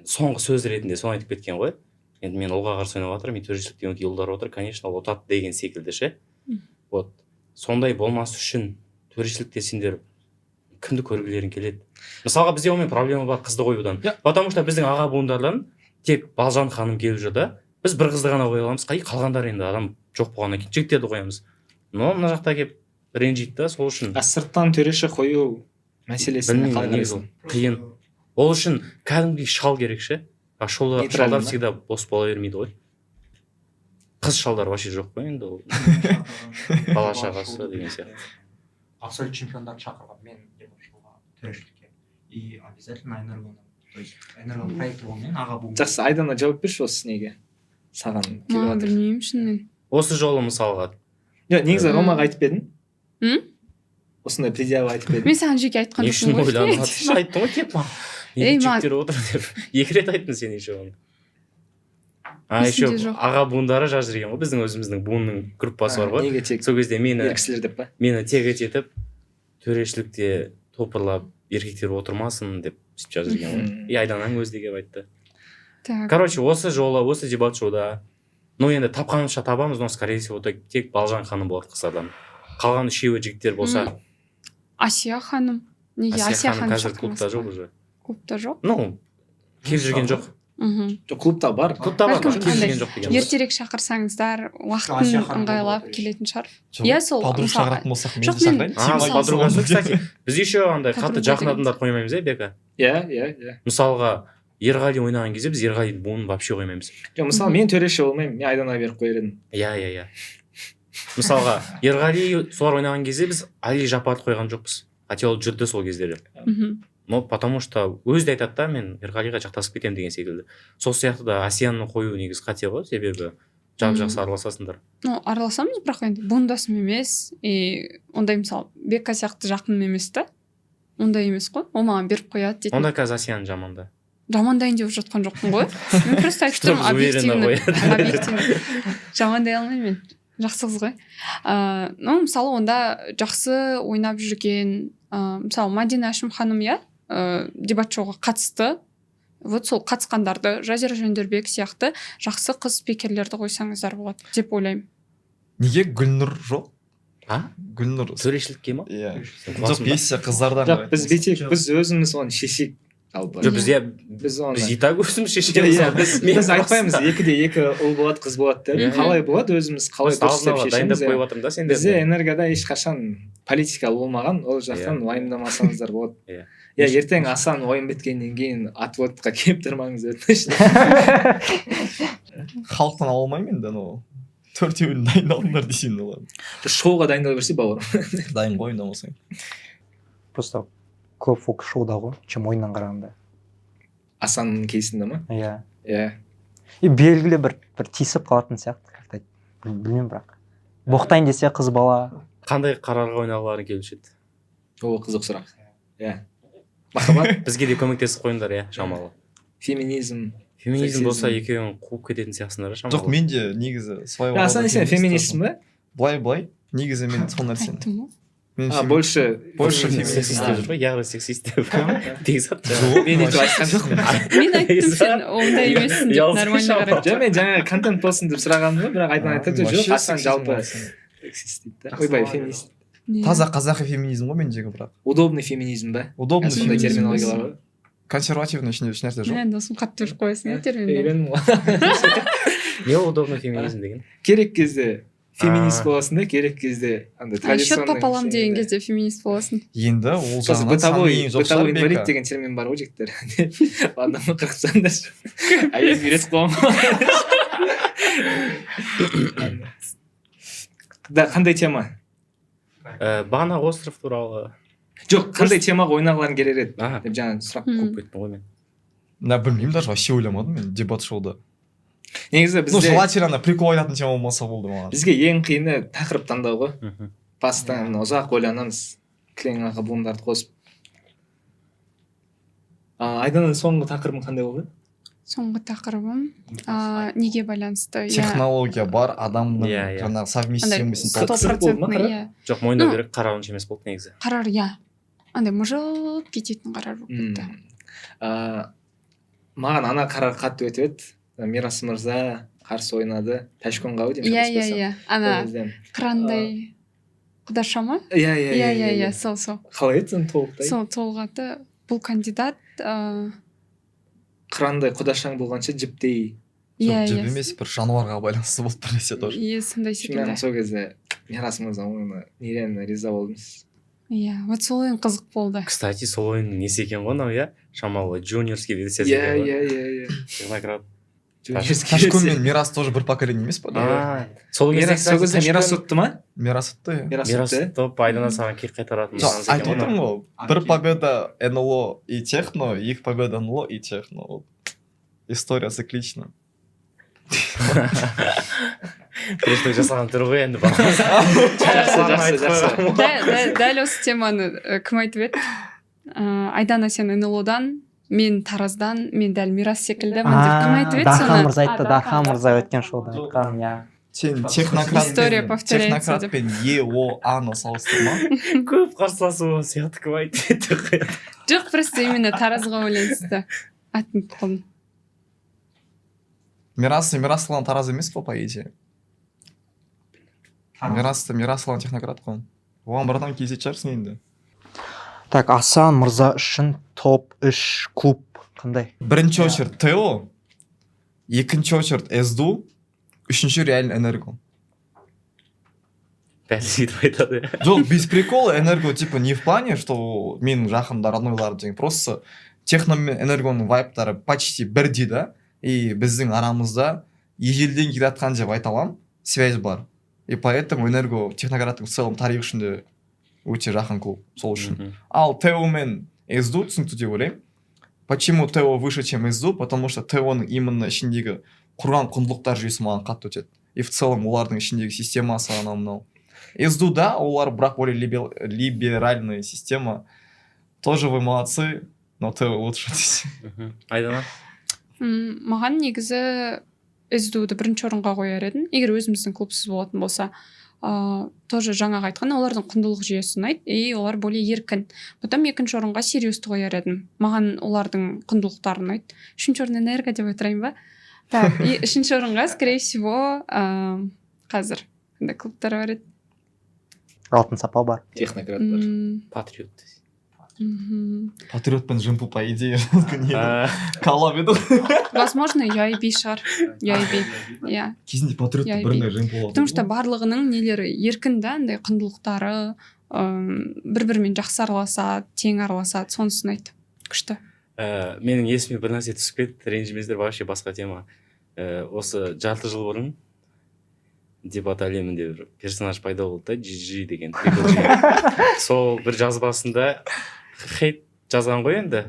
соңғы сөз ретінде соны айтып кеткен ғой. Енді мен олға қарсы ойнап жатырмын, төрешіліктен өте ұлдар отыр, конечно, ол ұтады деген секілді ше. Вот. Сондай болмас үшін төрешілікте сендер кімді көргілерің келеді? Мысалға бізде онымен проблема бар қызды қоюдан. Потому что біздің аға буындардан тек Балжан ханым келіп жүрді. Біз бір қызды ғана қоя аламыз, қалғандар енді адам жоқ болғаннан кейін жігіттерді қоямыз. Но мына жақта келіп ренжиді да, сол үшін. Сырттан төреші қою мәселесіне қалай қарайсың? Қиын. Ол үшін кәдімгідей шал керек ше. Шалдар всегда бос бола бермейді ғой. Қыз шалдар вообще жоқ қой енді ол. Бала шағасы деген сияқты. Абсолют чемпиондарды шақырған мен төрешілікке. И обязательно Энергоны. То есть Энергон проекті болмен аға буын. Жақсы, Айдана жауап берші осы неге? Саған келіп жатыр. Білмеймін шынымен. Осы жолы мысалға. Негізі Ромаға айтып бердің? Осындай предъява айтып бердің? Мен саған жеке айтқан жоқпын ғой. Не үшін ойланып айттың ғой кеп маған. Жігіттер отыр деп. 2 рет айттың сен еще оны. Еще аға буындары жазып жүрген ғой, біздің өзіміздің буынның группасы бар ғой. Сол кезде мені тек етіп төрешілікте топырлап еркектер отырмасын деп жазып жүрген ғой. И Айдананың өзі де келіп айтты. Короче, осы жолы, осы дебат шоуда, ну енді тапқанымша табамыз, но скорее всего тек Балжан ханым болады қыздардан. Қалған 3-еуі жігіттер болса. Асия ханым. Неге Асия ханым қазір клубта жоқ уже. Клубта жоқ? Ну, келіп жүрген жоқ. Жоқ, клубта бар. Клубта бар, келіп жүрген жоқ деген. Ертерек шақырсаңыздар, уақытын ыңғайлап келетін шығар. Иә, сол. Подруг шақыратын болсақ мен жоқ, де шақырайын. Подругасы, кстати, біз еще андай қатты жақын адамдар қоймаймыз, Бека? Иә. Мысалға, Ерғали ойнаған кезде біз Ерғалидің буынын вообще қоймаймыз. Жоқ, мысалы мен төреші болмаймын, мен Айдана беріп қойар едім. Иә. Мысалға, Ерғали солар ойнаған кезде біз Али Жапарды қойған жоқпыз. Хотя ол жүрді сол кездері. ну потому что өзі де айтады да мен ерғалиға жақтасып кетемін деген секілді. Сол сияқты да Асияны қою негізі қате ғой, себебі жақсы араласасыңдар. Ну араласамыз, бірақ енді буындасым емес, и ондай мысалы Бека сияқты жақыным емес та, ондай емес қой, ол маған беріп қояды дейтін. Онда қазір Асияны жаманда. Жамандайын деп жатқан жоқпын ғой. Мен просто айтып тұрмын, объективно жамандай алмаймын мен. Жақсы қыз ғой. Ну мысалы онда жақсы ойнап жүрген, мысалы Мадина Әшім ханым дебат шоуға қатысты. Вот сол қатысқандарды Жазира Жандербек сияқты жақсы қыз спикерлерді қойсаңыздар болады деп ойлаймын. Неге Гүлнұр жоқ? Гүлнұр Төрешілікке ма? Иә. Жоқ, есе қыздардан. Жоқ, біз бетек, біз өзіміз оны шешек. Жоқ, біз и так өзіміз шешеміз. Біз айтпаймыз, 2-2 ұл болады, қыз болады деп. Қалай болады, өзіміз қалай дұрыстап шешеміз. Дайындап қойып жатырмын да сендерді. Бізде энергияда ешқашан политика болмаған, ол жақтан уайымдамасаңыздар болады. Ертең Асан ойын біткеннен кейін отводқа келіп тұрмаңыз өтініш. Халықтан ала алмаймын енді, ну 4-еуін дайындалыңдар десең олар. Шоуға дайындала берсе бауырым. Дайын ғой ойнамасаң. Просто көп фокус шоуда ғой, чем ойыннан қарағанда. Асанның кейсінде ма? Иә. Иә. И белгілі бір тиісіп қалатын сияқты, как-то білмеймін, бірақ боқтайын десе қыз бала. Қандай қарарға ойнағылары келуші еді? Ол қызық сұрақ. Иә. Махаббат, бізге де көмектесіп қойыңдар, иә, шамалы. феминизм Болса екеуін қуып кететін сияқтысыңдар, шамалы. Жоқ, мен де негізі солай ойлаймын. Асан сен феминистсің ба? Былай, негізі мен сол нәрсені. Больше феминист деп жүр ғой, яғни сексист деп. Тегіз ат. Мен өйтіп айтқан жоқпын. Мен айттым, сен ондай емессің деп, нормально қарап. Жоқ, мен жаңа контент болсын деп сұрағаным ғой, бірақ айдан айтады, жоқ, Асан жалпы сексист дейді да. Ойбай, феминист. Таза қазақы феминизм ғой мендегі, бірақ. Удобный феминизм ба? Удобный сондай феминизм. терминологиялар ғой. Консервативный ішінде еш нәрсе жоқ. Мен досым қатты жүріп қоясың терминді. Үйрендім ғой. Не удобный феминизм деген? Керек кезде феминист боласың да, керек кезде андай счет пополам деген кезде феминист боласың. Енді ол жағынан самый бытовой инвалид деген термин бар ғой жігіттер. Адамды қырқсаңдар. Әйел үйретіп қойған. Да, қандай тема? Бағана остров туралы. Жоқ, қандай темаға ойнағыларың келер еді деп жаңа сұрақ қойып кеттім ғой мен. Білмеймін, даже вообще ойламадым мен дебат шоуда. Негізі бізде... Ну, желательно прикол айтатын тема болмаса болды маған. Бізге ең қиыны тақырып таңдау ғой. Бастан ұзақ ойланамыз, кілең аға буындарды қосып. Айданның соңғы тақырыбың қандай болды? Соңғы тақырыбым неге байланысты? Технология бар, адамның жаңағы совместимосін толықтырып. Жоқ, мойындау керек, қарауынша емес болды негізі. Қарар, андай мұжып кететін қарар болып кетті. Маған ана қарар қатты өтіп еді. Мирас мырза қарсы ойнады, Ташконға деймін. Иә. Ана қырандай құдаша ма? Иә, сол. Қалай еді сен толықтай? Сол толғаты бұл кандидат қырандай құдашаң болғанша жіптей. Жіп емес, бір жануарға байланысты болып бір нәрсе тоже. Иә, сондай секілді. Мен сол кезде Мирас мырза ойына нереально риза болдым. Иә, вот сол ойын қызық болды. Кстати, сол ойын несі екен ғой мынау, иә? Шамалы жуниорский версия. Иә. Технократ. Ташкон мен Мирас тоже бір поколение емес па? Сол кезде Мирас ұтты ма? Мирас ұтты, иә. Мирас ұтты, айдана саған кек қайтаратын. Айтып отырмын ғой, бір победа НЛО и техно, екі победа НЛО и техно. История циклична. Пришлік жасаған түрі ғой енді Дәл осы теманы кім айтып еді? Айдана сен НЛО-дан, мен Тараздан, мен дәл Мирас секілдімін деп кім айтып еді соны? Дархан мырза айтты, Дархан мырза өткен шоуда айтқан, иә. Сен технократ пен ЕОАны салыстырма. Көп қарсыласу сияқты кім айтып еді? Жоқ, просто именно Таразға байланысты атын тұқым. Мирас қылған Тараз емес қой, по идее. Мирас қылған технократ қой. Оған бір адам кезет шығарсың енді. Так, Асан мырза үшін топ-3 клуб қандай? Бірінші очередь ТО, екінші очередь СДУ, үшінші реально энерго. Бәрі сөйтіп айтады. Жоқ, без прикола энерго типа не в плане, что менің жақында роднойлар деген, просто техно мен энергоның вайптары почти бірдей да. И біздің арамызда ежелден келе жатқан деп айта аламын, связь бар. И поэтому энерго технokraттың в целом тарихы үшін де өте жақын клуб, сол үшін. Ал ТО мен сду түсінікті деп ойлаймын. Почему ТО выше, чем сду? Потому что ТО-ның именно ішіндегі құрған құндылықтар жүйесі маған қатты өтеді. И в целом олардың ішіндегі системасы анау мынау. сду да, олар бірақ более либеральная система. Тоже вы молодцы, но ТО лучше. Айдана? Маған негізі сду-ды бірінші орынға қояр едім. Егер өзіміздің клубсыз болатын болса, тоже жаңағы айтқан олардың құндылық жүйесі ұнайды, и олар более еркін. Потом екінші орынға серьезді қояр едім. Маған олардың құндылықтары ұнайды. Үшінші орын энерго деп отырайын ба? Так, и үшінші орынға, скорее всего, қазір қандай клубтар бар еді? Алтын сапа бар. Технократ бар. Патриот. Патриотпен жымпу, по идее, қалап еді. Возможно, UIB шығар. UIB, иә. Кезінде патриотты бірыңғай жымпу болады. Потому что барлығының нелері еркін да, андай құндылықтары бір-бірімен жақсы араласады, тең араласады, сонысын айтты. Күшті. Менің есіме бір нәрсе түсіп кетті, ренжімеңіздер, вообще басқа тема. Осы жарты жыл бұрын дебат әлемінде бір персонаж пайда болды да, GG деген. Сол бір жазбасында хейт жазған ғой енді,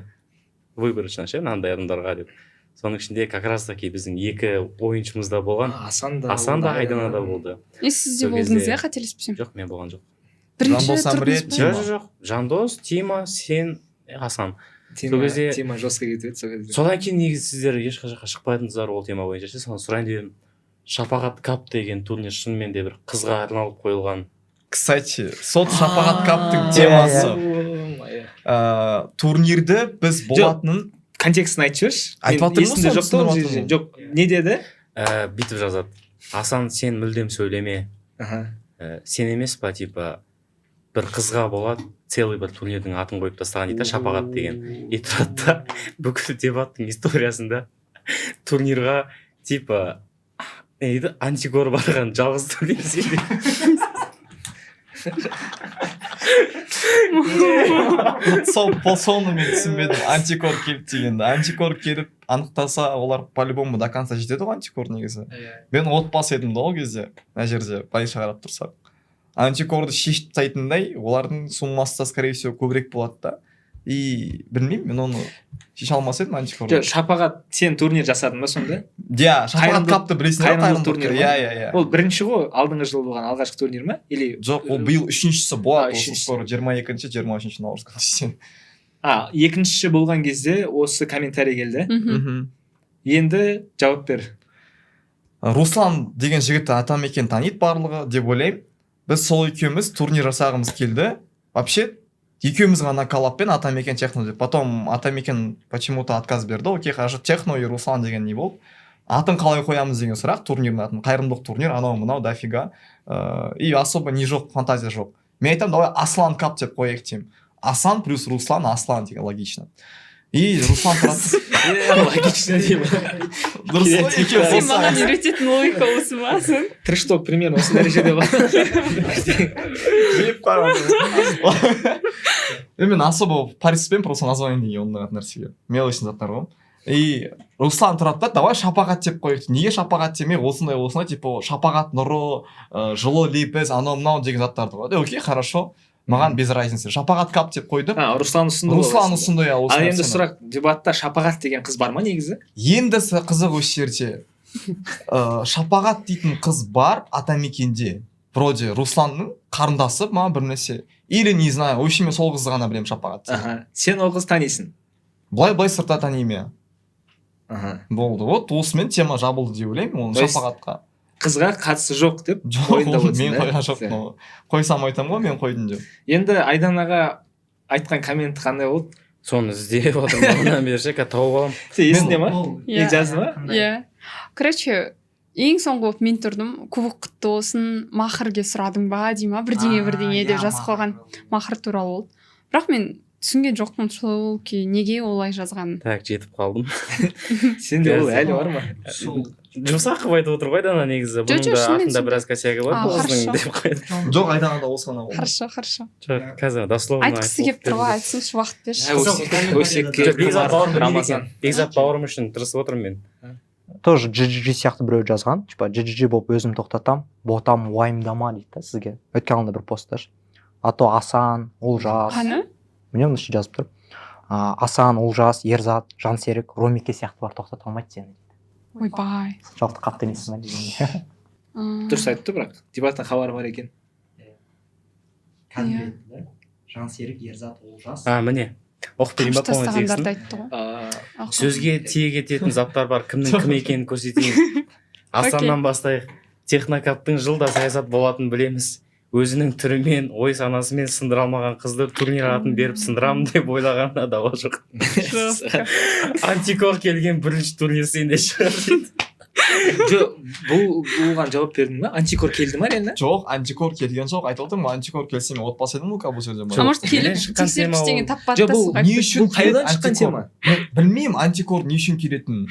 выборочно ше, мынандай адамдарға деп. Соның ішінде как раз таки біздің екі ойыншымыз да болған. Асан да Айдана да болды. Сіз де болдыңыз, иә, қателеспесем? Жоқ, мен болған жоқ. Бірінші тұрдыңыз ба? Жоқ. Жандос, Тима, сен, Асан. Тема жестко кетеді сол кезде. Содан кейін негізі сіздер ешқай жаққа шықпайтынсыздар ол тема бойынша ше. Соны сұрайын дедім. Шапағат кап деген турнир шынымен де бір қызға арналып қойылған. Кстати, сол шапағат каптың темасы. Турнирді біз болатынын контекстін айтып жіберші. Айтып жатырмын ғой. Жоқ, не деді? Бүйтіп жазады. Асан, сен мүлдем сөйлеме. Сен емес па, типа бір қызға болады, целый бір турнирдің атын қойып тастаған дейді, шапағат деген. И тұрады да бүкіл дебаттың историясында турнирға типа антикор барған жалғыз турнир сенде. Соны мен түсінбедім. Антикор келіп дегенді. Антикор келіп анықтаса, олар по-любому до конца жетеді ғой антикор негізі. Мен отбасы едім да ол кезде, мына жерде байша қарап тұрсақ. Антикорды шешіп тастайтындай, олардың суммасы, скорее всего, көбірек болады да. И білмеймін, мен оны шеше алмас едім антикорды. Шапағат, сен турнир жасадың ба сонда? Иә, шапағат капты білесің ба? Қайырымдылық турнир ма? Иә. Ол бірінші ғой, алдыңғы жылы болған алғашқы турнир ма? Или жоқ, ол биыл үшіншісі болады, осы скоро 22-ші, 23-ші наурызға. Екіншісі болған кезде осы комментарий келді. Енді жауап бер. Руслан деген жігітті Атамекен таниды барлығы деп ойлаймын. Біз сол екеуміз турнир жасағымыз келді. Вообще, екеуміз ғана Калаппен Атамекен техно деп. Потом Атамекен почему-то отказ берді. Окей, хорошо, техно и Руслан деген не болды. Атын қалай қоямыз деген сұрақ, турнирдің атын. Қайырымдылық турнир, анау мынау дофига. И особо не жоқ, фантазия жоқ. Мен айтамын, давай Аслан кап деп қояйық деймін. Асан плюс Руслан, Аслан деген логично. И Руслан тұрады. Логично деймін. Сен маған үйрететін логика осы ма? Трешток примерно осы дәрежеде бар. Мен особо париспен просто название неге ондай нәрсеге. Мелочный заттар ғой. И Руслан тұрады да, давай шапағат деп қояйық. Неге шапағат демей, осындай, типа шапағат нұры, жылы лепес, анау мынау деген заттарды ғой. Окей, хорошо. Маған без разницы. Шапағат кап деп қойды. Руслан ұсынды. Ал енді сұрақ, дебатта шапағат деген қыз бар ма негізі? Енді қызық осы жерде. Шапағат дейтін қыз бар Атамекенде. Вроде Русланның қарындасы ма бір нәрсе. Или не знаю, вообще мен сол қызды ғана білемін шапағат. Сен ол қыз танисың? Былай сыртта танимын. Болды. Вот осымен тема жабылды деп ойлаймын, оны шапағатқа. Қызға қатысы жоқ деп ойында отырсың. Мен қойған жоқ. Қойсам айтам ғой, мен қойдым деп. Енді Айданаға айтқан коммент қандай болды? Соны іздеп отырмын, мынан бері тауып аламын. Сен есіңде ма? Жазды ма? Иә. Короче, ең соңғы болып мен тұрдым, кубок құтты болсын, махырге сұрадың ба дей ма, бірдеңе деп жазып қойған. Махыр туралы болды. Бірақ мен түсінген жоқпын сол неге олай жазғанын. Так, жетіп қалдым. Сенде ол әлі бар ма? Жұмсақ қылып айтып отыр ғой Айдана негізі. Бұның да артында біраз косягі бар қыздың деп қойды. Жоқ, Айданада осы ғана болды. Хорошо. Жоқ, қазір дословно айтқысы келіп тұр ғой, айтсыншы уақыт берші. Бекзат бауырым үшін тырысып отырмын мен. Тоже GGG сияқты біреу жазған, типа GGG болып өзім тоқтатам, ботам уайымдама дейді да сізге. Өткен алында бір постташ. А то Асан, Олжас. Қаны? міне мына жерде жазып тұр. Асан, Олжас, Ерзат, Жансерік, Ромеке сияқтылар тоқтата алмайды сені. ойбай. Жалпы қатты емессің ба дегенге. дұрыс айтты, бірақ дебаттың хабары бар екен. Кәдімгі Жансерік, Ерзат, Олжас. Міне оқып берейін ба полный тастағандарды текстін. айтты ғой. Сөзге тиек ететін заттар бар, кімнің кім екенін көрсетейін. Асаннан бастайық. Технокаттың жылда саясат болатынын білеміз. Өзінің түрімен, ой санасымен сындыра алмаған қызды турнир атын беріп сындырамын деп ойлағанына дауа жоқ. Антикор келген бірінші турнир сенде шығар дейді. Бұған жауап бердің ба? Антикор келді ма реально? жоқ, антикор келген жоқ, айтып отырмын, антикор келсе мен отпас едім ғой бұл жерде. А может келіп шыққан тексеріп тема ол. ештеңе таппады Жоқ, да бұл соға не айтып үшін қайдан келеді шыққан антикор? тема? Мен білмеймін антикор не үшін келетінін.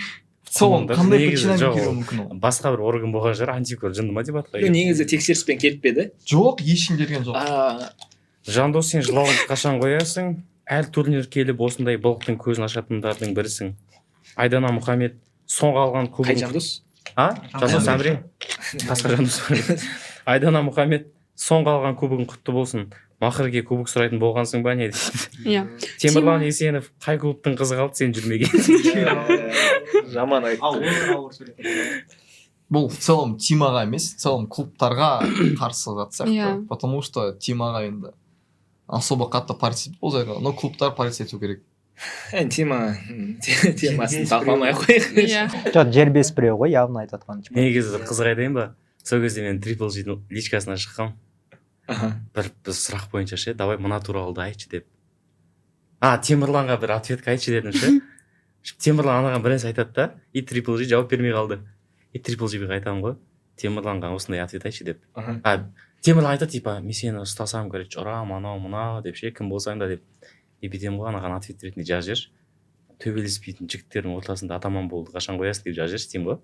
В целом Сонда қандай негізі причинамен жоқ, келуі ол мүмкін ол. басқа бір орган болған шығар, антикор жынды ма деп атқа. Негізі тексеріспен келіп пе еді? жоқ, ешкім келген жоқ. Жандос, сен жылауыңды қашан қоясың? Әл турнир келіп осындай былықтың көзін ашатындардың бірісің. Айдана Мұхамед соңғы алған Қай кубогын... Жандос? Жандос Әміре? Қасқа Жандос. Айдана Мұхамед соңғы алған кубогын құтты болсын. Мақырге кубок сұрайтын болғансың ба не дейді. Иә. Темірлан Есенов қай клубтың қызы қалды сен жүрмеген? Жаман айтты. Бұл в целом тимаға емес, в целом клубтарға қарсы зат сияқты. Иә. Потому что тимаға енді особо қатты паритет бұл жайға, но клубтар паритет ету керек. Темасын талқыламай ақ қояйық. Иә. Жоқ, жербес біреу ғой, явно айтып жатқан. Негізі қызық айтайын ба? Сол кезде мен Triple G личкасына шыққам. Бір сұрақ бойынша ше, давай мына туралы айтшы деп. Темірланға бір ответка айтшы дедім ше. Темірлан анаған бір нәрсе айтады да, и Triple G жауап бермей қалды. И Triple G-ге айтамын ғой, Темірланға осындай ответ айтшы деп. Темірлан айтады, типа, мен сені ұстасам, короче, ұрам, анау, мынау деп ше, кім болсаң да деп. И бетем ғой, анаған ответ ретінде жазып жіберші. Төбелеспейтін жігіттердің ортасында атаман болды, қашан қоясың деп жазып жіберші деймін ғой.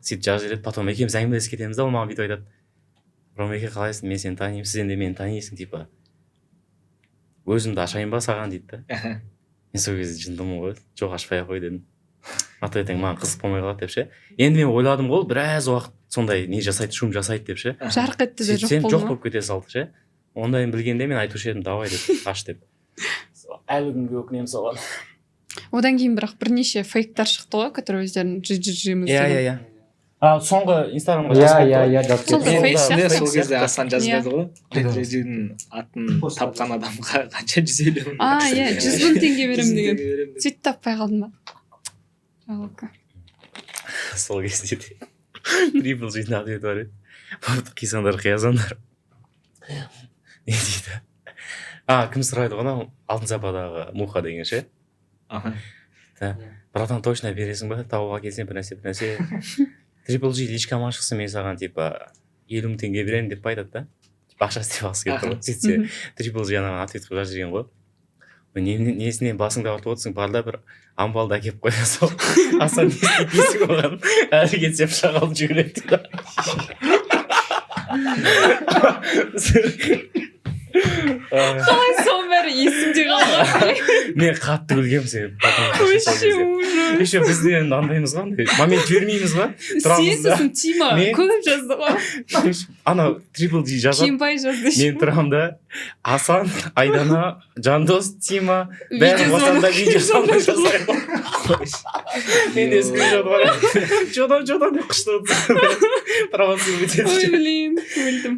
Сөйтіп жазып жібереді, потом екеуміз әңгімелесіп кетеміз да, ол маған бүйтіп айтады. Ромеке қалайсың, мен сені танимын, сіз енді мені танисың, типа. Өзімді ашайын ба саған дейді да. Мен сол кезде жындымын ғой, жоқ ашпай ақ қой дедім. Ертең маған қызық болмай қалады деп ше. Енді мен ойладым ғой, біраз уақыт сондай не жасайды, шум жасайды деп ше. Жарқ етті де жоқ Сөйтсем болды жоқ ма? болып кете салды ше. Ондайын білгенде мен айтушы едім, давай деп, аш деп. Әлі күнге өкінемін соған. Одан кейін бірақ бірнеше фейктар шықты ғой, которые өздерін GGG-міз деген. Иә. Соңғы инстаграмға Сол да фейк сияқты. Сол кезде Асан жазбады ғой. Қайда? Президенттің атын тапқан адамға қанша 150 мың. Иә, 100 мың теңге беремін деген. деген. Сөйтіп таппай қалдым ба? Жалко. Сол кезде де Triple G-дің ответі бар еді. Қисаңдар, қиязаңдар. Не дейді? Кім сұрайды ғой, алтын сападағы Муха деген ше. Братан, точно бересің ба? Тауға келсең бір нәрсе. Triple G личкама шықсын, мен саған типа 50 мың теңге беремін деп айтады да. Ақша істеп алғысы келді ғой. Сөйтсе Triple G анаған ответ қылып жазып жіберген ғой. Несінен басыңда артып отырсың, бар да бір амбалды әкеп қоя сал. Асан не істейсің оған? Әрі кетсе пышақ алып жүгіреді да. Қалай соның бәрі есімде қалды? Мен қатты күлгенмін сен. Вообще ужас. Еще бізде енді андаймыз ғой, момент жібермейміз ғой. Сен сосын Тима көп жазды ғой. Ана Triple G жазады. Кембай жазды. Мен тұрамын да, Асан, Айдана, Жандос, Тима, бәрі қосанда видео салмай жасай ғой. Менде скриншот бар. Жодан деп қышты отырсың. Провоцию Ой, бітеді. блин, өлдім.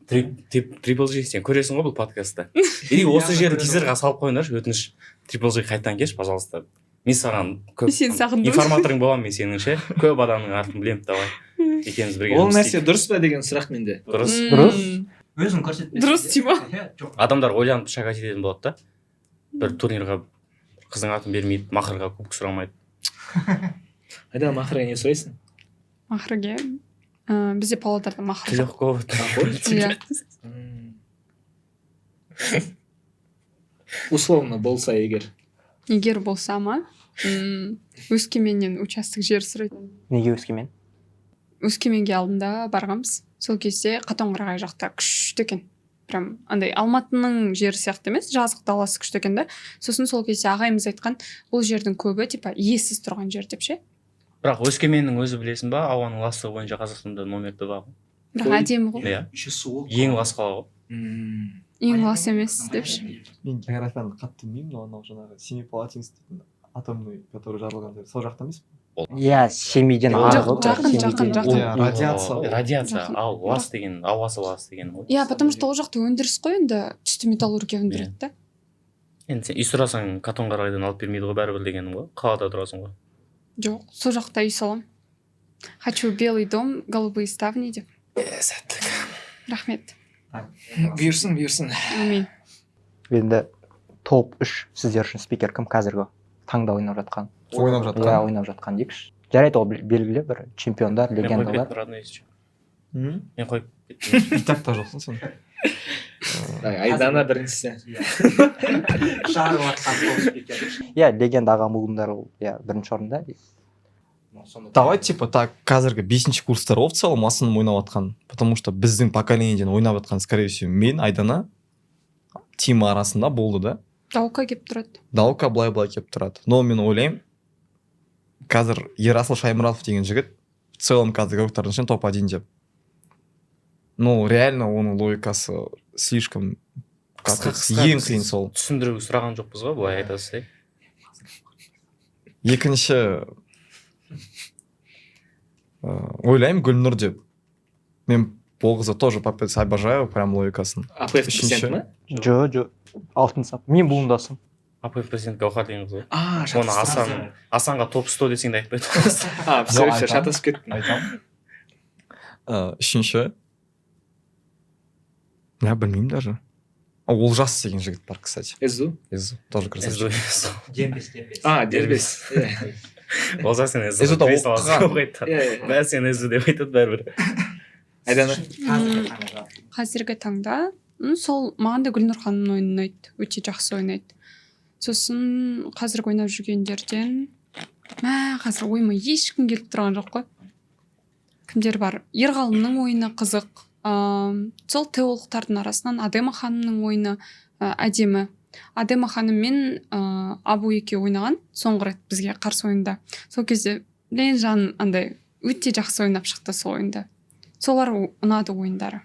Triple G, сен көресің ғой бұл подкастта. Или осы жерді тизерға салып қойыңдаршы, өтініш. Triple G қайтадан келші, пожалуйста. Мен саған көп Сен сағындым. информаторың боламын мен сенің ше. Көп адамның артын білемін, давай. Екеуміз бірге Ол жұмыс нәрсе істейік. дұрыс па деген сұрақ менде. Дұрыс. Өзің көрсетпесең. Дұрыс, Тима. Адамдар ойланып шагать ететін болады да. Бір турнирға қыздың атын бермейді, мақырға кубок сұрамайды. Айда мақырға не сұрайсың? Мақырге бізде павлодарда мақыр. Легко. Иә. Условно болса Егер болса ма, Өскеменнен участок жер сұрайды. Неге Өскемен? Өскеменге алдында барғанбыз. Сол кезде Қатонқарағай жақта күшті екен. Прям андай Алматының жері сияқты емес, жазық даласы күшті екен да. Сосын сол кезде ағайымыз айтқан, бұл жердің көбі типа иесіз тұрған жер деп ше. Бірақ Өскеменнің өзі білесің ба, ауаның ластығы бойынша Қазақстанда номер 2 ғой. Бірақ әдемі ғой. Иә. Ең лас қала ғой. ең лас емес депші. мен географияны қатты білмеймін, но анау жаңағы семипалатинск дейтін атомный, который жарылған жер сол жақта емес пе? иә семейден Жоқ, арғы жақын. Иә, радиация. Радиация, Жақын. ал лас деген ауасы лас деген ғой. Иә, потому что ол жақта өндіріс қой енді, түсті металлургия өндіреді да. Енді сен үй сұрасаң Катонқарағайдан алып бермейді ғой бәрібір дегенім ғой. Қалада тұрасың ғой. Жоқ, сол жақта үй салам. Хочу белый дом, голубые ставни деп. сәттілік. Рахмет. Бұйырсын. Амин. енді топ 3 сіздер үшін спикер кім қазіргі таңда ойнап жатқан? Ойнап иә жатқан. ойнап жатқан дейікші. Жарайды, ол белгілі бір чемпиондар, Мен қойып легендалар. кеттім, родной еще. М? Мен қойып кеттім. Итак та жоқсың сен. Айдана біріншісі. иә легенда аға буындар ол иә бірінші орында. Давай типа так қазіргі 5-ші курстар в целом основном ойнап жатқан, потому что біздің поколениеден ойнап жатқан скорее всего мен, Айдана, Тима арасында болды да. Даука кеп тұрады. Даука былай келіп тұрады. Но мен ойлаймын қазір Ерасыл Шаймұратов деген жігіт в целом қазір игроктардың ішінде топ-1 деп. Ну реально оның логикасы слишком ең қиын сол. Түсіндіруге сұраған жоқпыз ғой, былай айтасыз. Екінші ойлаймын Гүлнұр деп. Мен бұл қызды тоже попец обожаю, прям логикасын. АПФ президент ма? Жоқ, алтын сап. Мен буындасым. АПФ президент Гаухар деген қыз ғой. Оны Оны Асанға топ 100 десең де айтпайды. все шатасып кеттім. Айтамын. Үшінші я білмеймін даже. Олжас деген жігіт бар, кстати. Эзу? Эзу, тоже красавчик. Дербес. Дербес. Олжас сен Эзу. Эзу да оқыған. Бәрі сен Эзу деп айтады бәрібір. Айдана. Қазіргі таңда сол маған да Гүлнұр ханым ойнайды, өте жақсы ойнайды. Сосын қазіргі ойнап жүргендерден қазір ойыма ешкім келіп тұрған жоқ қой. Кімдер бар? Ерғалымның ойыны қызық. Сол теологтардың арасынан Адема ханымның ойыны әдемі. Адема ханым мен Абу екеуі ойнаған соңғы рет бізге қарсы ойында. Сол кезде жан андай өте жақсы ойнап шықты сол ойында. Солар ұнады ойындары.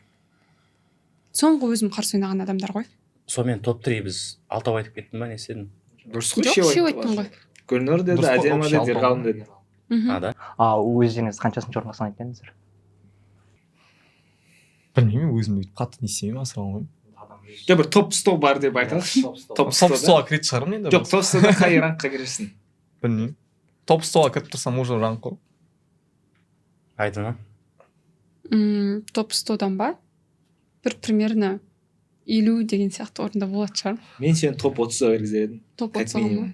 Соңғы өзім қарсы ойнаған адамдар ғой. Сонымен топ-3 біз алтау айтып кеттім ба, не істедің? Дұрыс Жоқ, қой, үшеу айттым ғой. Гүлнұр деді, Дұрыс қой, Адема вообще деді, Ерғалым деді. Да? Өздеріңіз қаншасыншы орынға санайды едіңіздер? Білмеймін, өзім өйтіп қатты не істемеймін, асыра алмаймын. Жоқ, бір топ 100 бар деп айталық. Топ 100-ға кіретін шығармын енді. Жоқ, топ 100-да қай рангқа кіресің? Білмеймін. Топ 100-ға кіріп тұрсам уже ранг қой. Айдана. Топ 100-дан ба? Бір примерно 50 деген сияқты орында болады шығар. Мен сені топ 30-ға кіргізер едім. Топ 30-ға ма?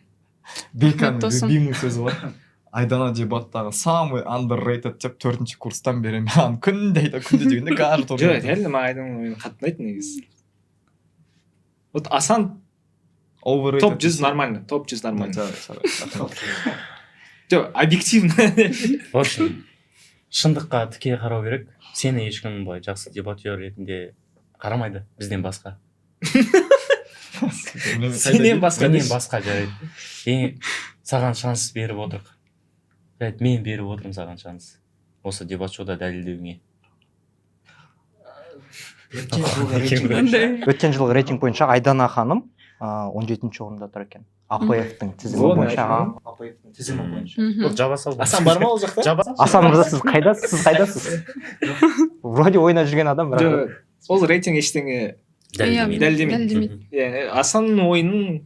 Беканың Досым. любимый сөзі бар. Айдана дебаттағы самый underrated деп 4-ші курстан бері мен күнде дегенде каждый Жоқ, реально маған Айдананың ойыны қатты ұнайды негізі. Вот Асан overrated. топ 100 нормально, топ 100 нормально. Жоқ, объективно. В общем, шындыққа тіке қарау керек. Сені ешкім былай жақсы дебатер ретінде қарамайды, бізден басқа. Сенен басқа Менен дейсің. басқа жарайды. Саған шанс беріп отырық. Жарайды, мен беріп отырмын саған шанс. Осы дебат шоуда дәлелдеуіңе. Өткен жылғы рейтинг бойынша Айдана ханым 17-ші орында тұр екен. АПФ-тің тізімі бойынша. Жоқ, жаба сал. Асан бар ма ол жақта? Жаба. Асан мырза, сіз қайдасыз? Вроде ойнап жүрген адам, бірақ Жоқ, ол рейтинг ештеңе дәлелдемейді. Асанның ойынын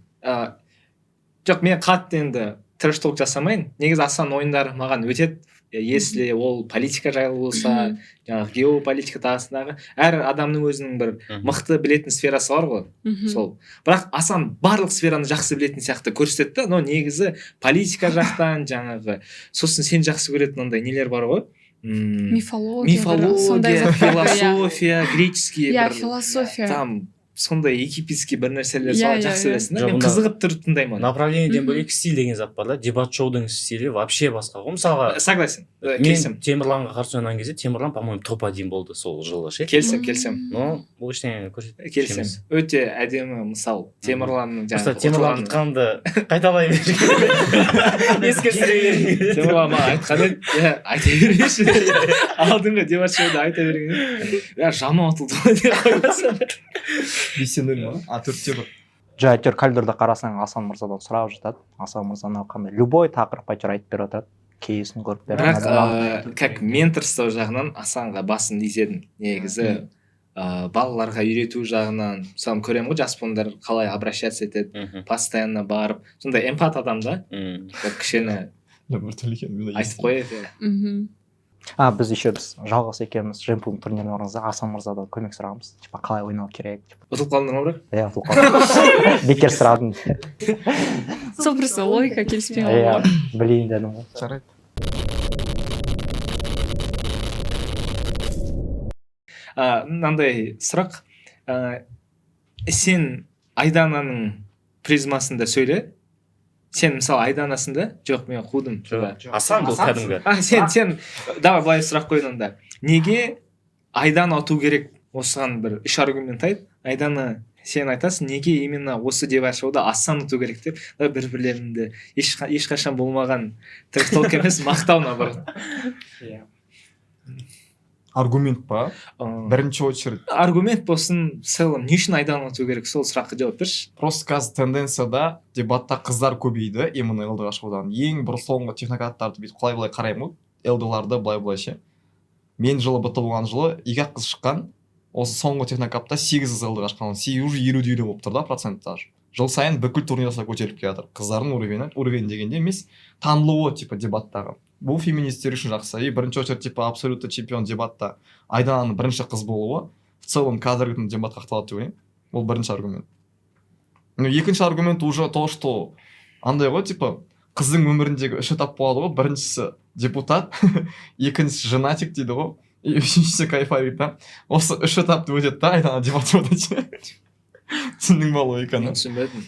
жоқ, мен қатты енді трэш-толк жасамайын. Негізі Асан ойындары маған өтеді. Если ол политика жайлы болса, жаңағы геополитика тағысындағы әр адамның өзінің бір мықты білетін сферасы бар ғой. Сол. Бірақ Асан барлық сфераны жақсы білетін сияқты көрсетті, но негізі политика жақтан жаңағы сосын сен жақсы көретін ондай нелер бар ғой. Мифология, философия, греческий Иә, бір философия. там сондай египетский бір нәрселер Иә, солай жақсы иә, білесің. иә. Мен қызығып тұрып тыңдаймын. Направлениеден бөлек стиль деген зат бар да. Дебат шоудың стилі вообще басқа ғой. Мысалға, Согласен. мен Келісем. Темірланға қарсы ойнаған кезде Темірлан, по-моему, топ-1 болды сол жылы ше. Келісем. Но бұл ештеңе көрсетпейді. Келісем. Өте әдемі мысал. Темірланның Просто жаңағы Темірлан айтқанды қайталай берген. Ескертпей. Темірлан маған айтқан еді, айта берейінші. Алдыңғы дебат шоуда айта берген еді. Жаман ұтылды ғой деп қоймаса. бейсен ма төртте бір жа әйтеуір календарда қарасаң Асан мырзадан сұрап жатады. Асан мырза мынау қандай любой тақырыпқа әйтеуір айтып беріп отырады. Кейсін көріп бірақ как менторство жағынан Асанға басын изедім негізі. Балаларға үйрету жағынан мысалы көремін ғой жас буындар қалай обращаться етеді, постоянно барып сондай эмпат адам да, кішкене айтып қояды. Біз еще жалғас екеуміз жемпуң турниріне барғанымызда Асан мырзадан көмек сұрағанбыз. Типа қалай ойнау керек. Ұтылып қалдың ба бірақ? Иә, ұтылып қалдым. Бекер сұрадым. сол просто логика келіспей қалды Иә, ғой. білейін дедім ғой. жарайды. Мынандай сұрақ, сен Айдананың призмасында сөйле. Сен мысалы Айданасың да? Жоқ, мен қудым. Асан бұл кәдімгі. Сен давай былай сұрақ қойын онда. Неге Айдана ұту керек? Осыған бір үш аргумент айт. Айдана сен айтасың, неге именно осы девайс-шоуда Асан ұту керек деп, бір-бірлерінде ешқашан болмаған трек-толк емес, мақтау наоборот. Аргумент па? Бірінші очередь. Аргумент болсын, в целом, не үшін Айдана ұту керек? Сол сұраққа жауап берші. Просто қазір тенденцияда дебатта қыздар көбейді, именно ЛД-ға шығудан. Ең бір соңғы технократттарды бүйтіп қалай-былай қараймын ғой, ЛД-ларды былай-былай ше. Мен жылы бітті болған жылы 2 қыз шыққан, осы соңғы технократта 8 қыз ЛД-ға шыққан, 8 уже 50-50 болып тұр да проценттаж. Жыл сайын бүкіл турнирда көтеріліп келе жатыр. Қыздардың уровень дегенде емес, танылуы типа дебаттағы. Бұл феминистер үшін жақсы. И бірінші очередь типа абсолютті чемпион дебатта Айдананың бірінші қыз болуы в целом қазіргі күні дебатқа ақталады деп ойлаймын. Бұл бірінші аргумент. Екінші аргумент уже то, что андай ғой, типа қыздың өміріндегі үш этап болады ғой. Біріншісі депутат, екіншісі женатик дейді ғой. И үшіншісі кайфарик та. Осы үш этапты өтеді да, Айдана дебат өтеді. Түсіндің ба логиканы? Түсінбедім.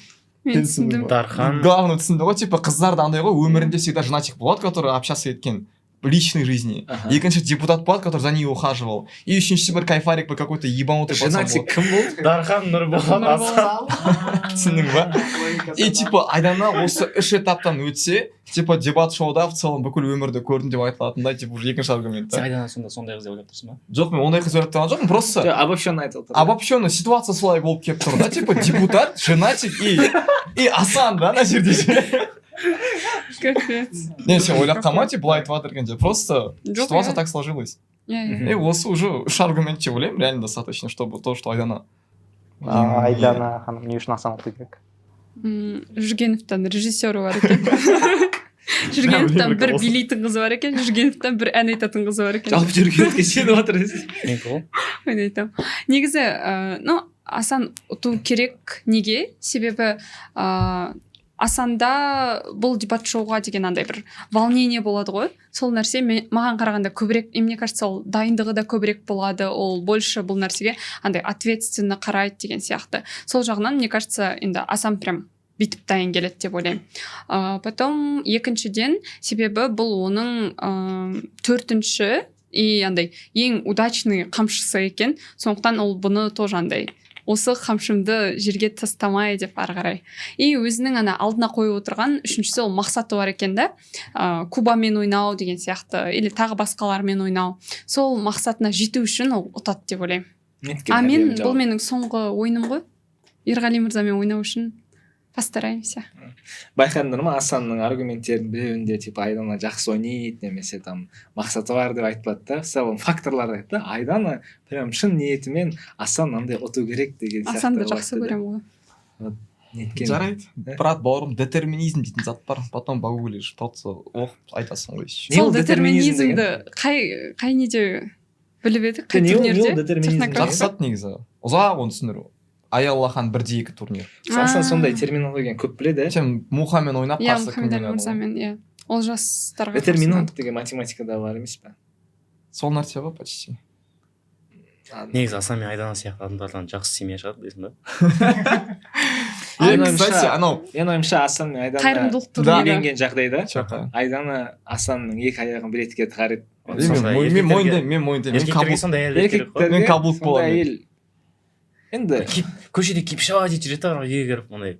Мен түсіндім. Дархан. Главное түсінді ғой, типа қыздар да андай ғой, өмірінде всегда женатик болады, который общаться еткен в личной жизни. Екінші депутат болады, который за ней ухаживал. И үшіншісі бір кайфарик, бір какой-то ебанутый пацан Женатик болады. кім болды? Дархан Нұрболат Асан. Түсіндің ба? И типа Айдана осы үш этаптан өтсе, типа дебат шоуда в целом бүкіл өмірді көрдім деп айтылатындай, типа уже екінші аргумент. Сен Айдана сондай қыз деп ойлап тұрсың ба? Жоқ, мен ондай қыз ойлап тұрған жоқпын, просто Обобщенно айтып отыр. обобщенно ситуация солай болып келіп тұр да, типа депутат, женатик и Асан да ана жерде. Капец. Не, сен ойлап қалма, типа былай айтып жатыр екен, просто Жоқ, ситуация иә. так сложилась. Иә. И осы уже үш аргумент деп ойлаймын, реально достаточно, чтобы то, что Айдана. Айдана ханым не үшін Асан ұту керек? Жүргеновтан режиссері бар екен. Жүргеновтан бір билейтін қызы бар екен, Жүргеновтан бір ән айтатын қызы бар екен. Жалпы Жүргеновке сеніп отыр. Менікі ғой. Мен айтамын. Негізі, Асан ұту керек. Неге? Себебі Асанда бұл дебат шоуға деген андай бір волнение болады ғой. Сол нәрсе маған қарағанда көбірек, мне кажется, ол дайындығы да көбірек болады. Ол больше бұл нәрсеге андай ответственно қарайды деген сияқты. Сол жағынан, мне кажется, енді Асан прям бүйтіп дайын келеді деп ойлаймын. Потом екіншіден, себебі бұл оның төртінші и андай ең удачный қамшысы екен. Сондықтан ол бұны тоже андай осы қамшымды жерге тастамай деп ары қарай. И өзінің ана алдына қойып отырған үшіншісі ол мақсаты бар екен да. Кубамен ойнау деген сияқты, или тағы басқалармен ойнау. Сол мақсатына жету үшін ол ұтады деп ойлаймын. Мен бұл менің соңғы ойыным ғой. Ерғали мырзамен ойнау үшін постараемся. Байқадыңдар ма, Асанның аргументтерінің біреуінде типа Айдана жақсы ойнайды, немесе там мақсаты бар деп айтпады да. В целом факторларды айтты. Айдана прям шын ниетімен Асан андай ұту керек деген сияқты. Асанды жақсы көремін ғой. Жарайды. Брат, бауырым, детерминизм дейтін зат бар. Потом погуглишь, оқып айтасың ғой. Сол детерминизмді қай неде біліп едік? Қай турнирде? Жақсы зат негізі. Ұзақ оны түсіндіру. Аяллахан 1-2 турнир. Асан сондай терминологияны көп біледі. Сен Мухамен ойнап қарсы кіммен ойнадың? Мырзамен, иә. Ол жастарға. Детерминант деген математикада бар емес пе? Сол нәрсе ғой почти. Негізі Асан мен Айдана сияқты адамдардан жақсы семья шығады дейсің ба? Кстати, анау Мен ойымша Асан мен Айдана Қайырымдылық турнирі. үйленген жағдайда Айдана Асанның екі аяғын бір етікке тығарып. Мен мойындаймын. Еркектерге сондай әйелдер керек қой. Мен каблук боламын. Енді көшеде кипшава дейді жүреді ары үйге кіріп мындай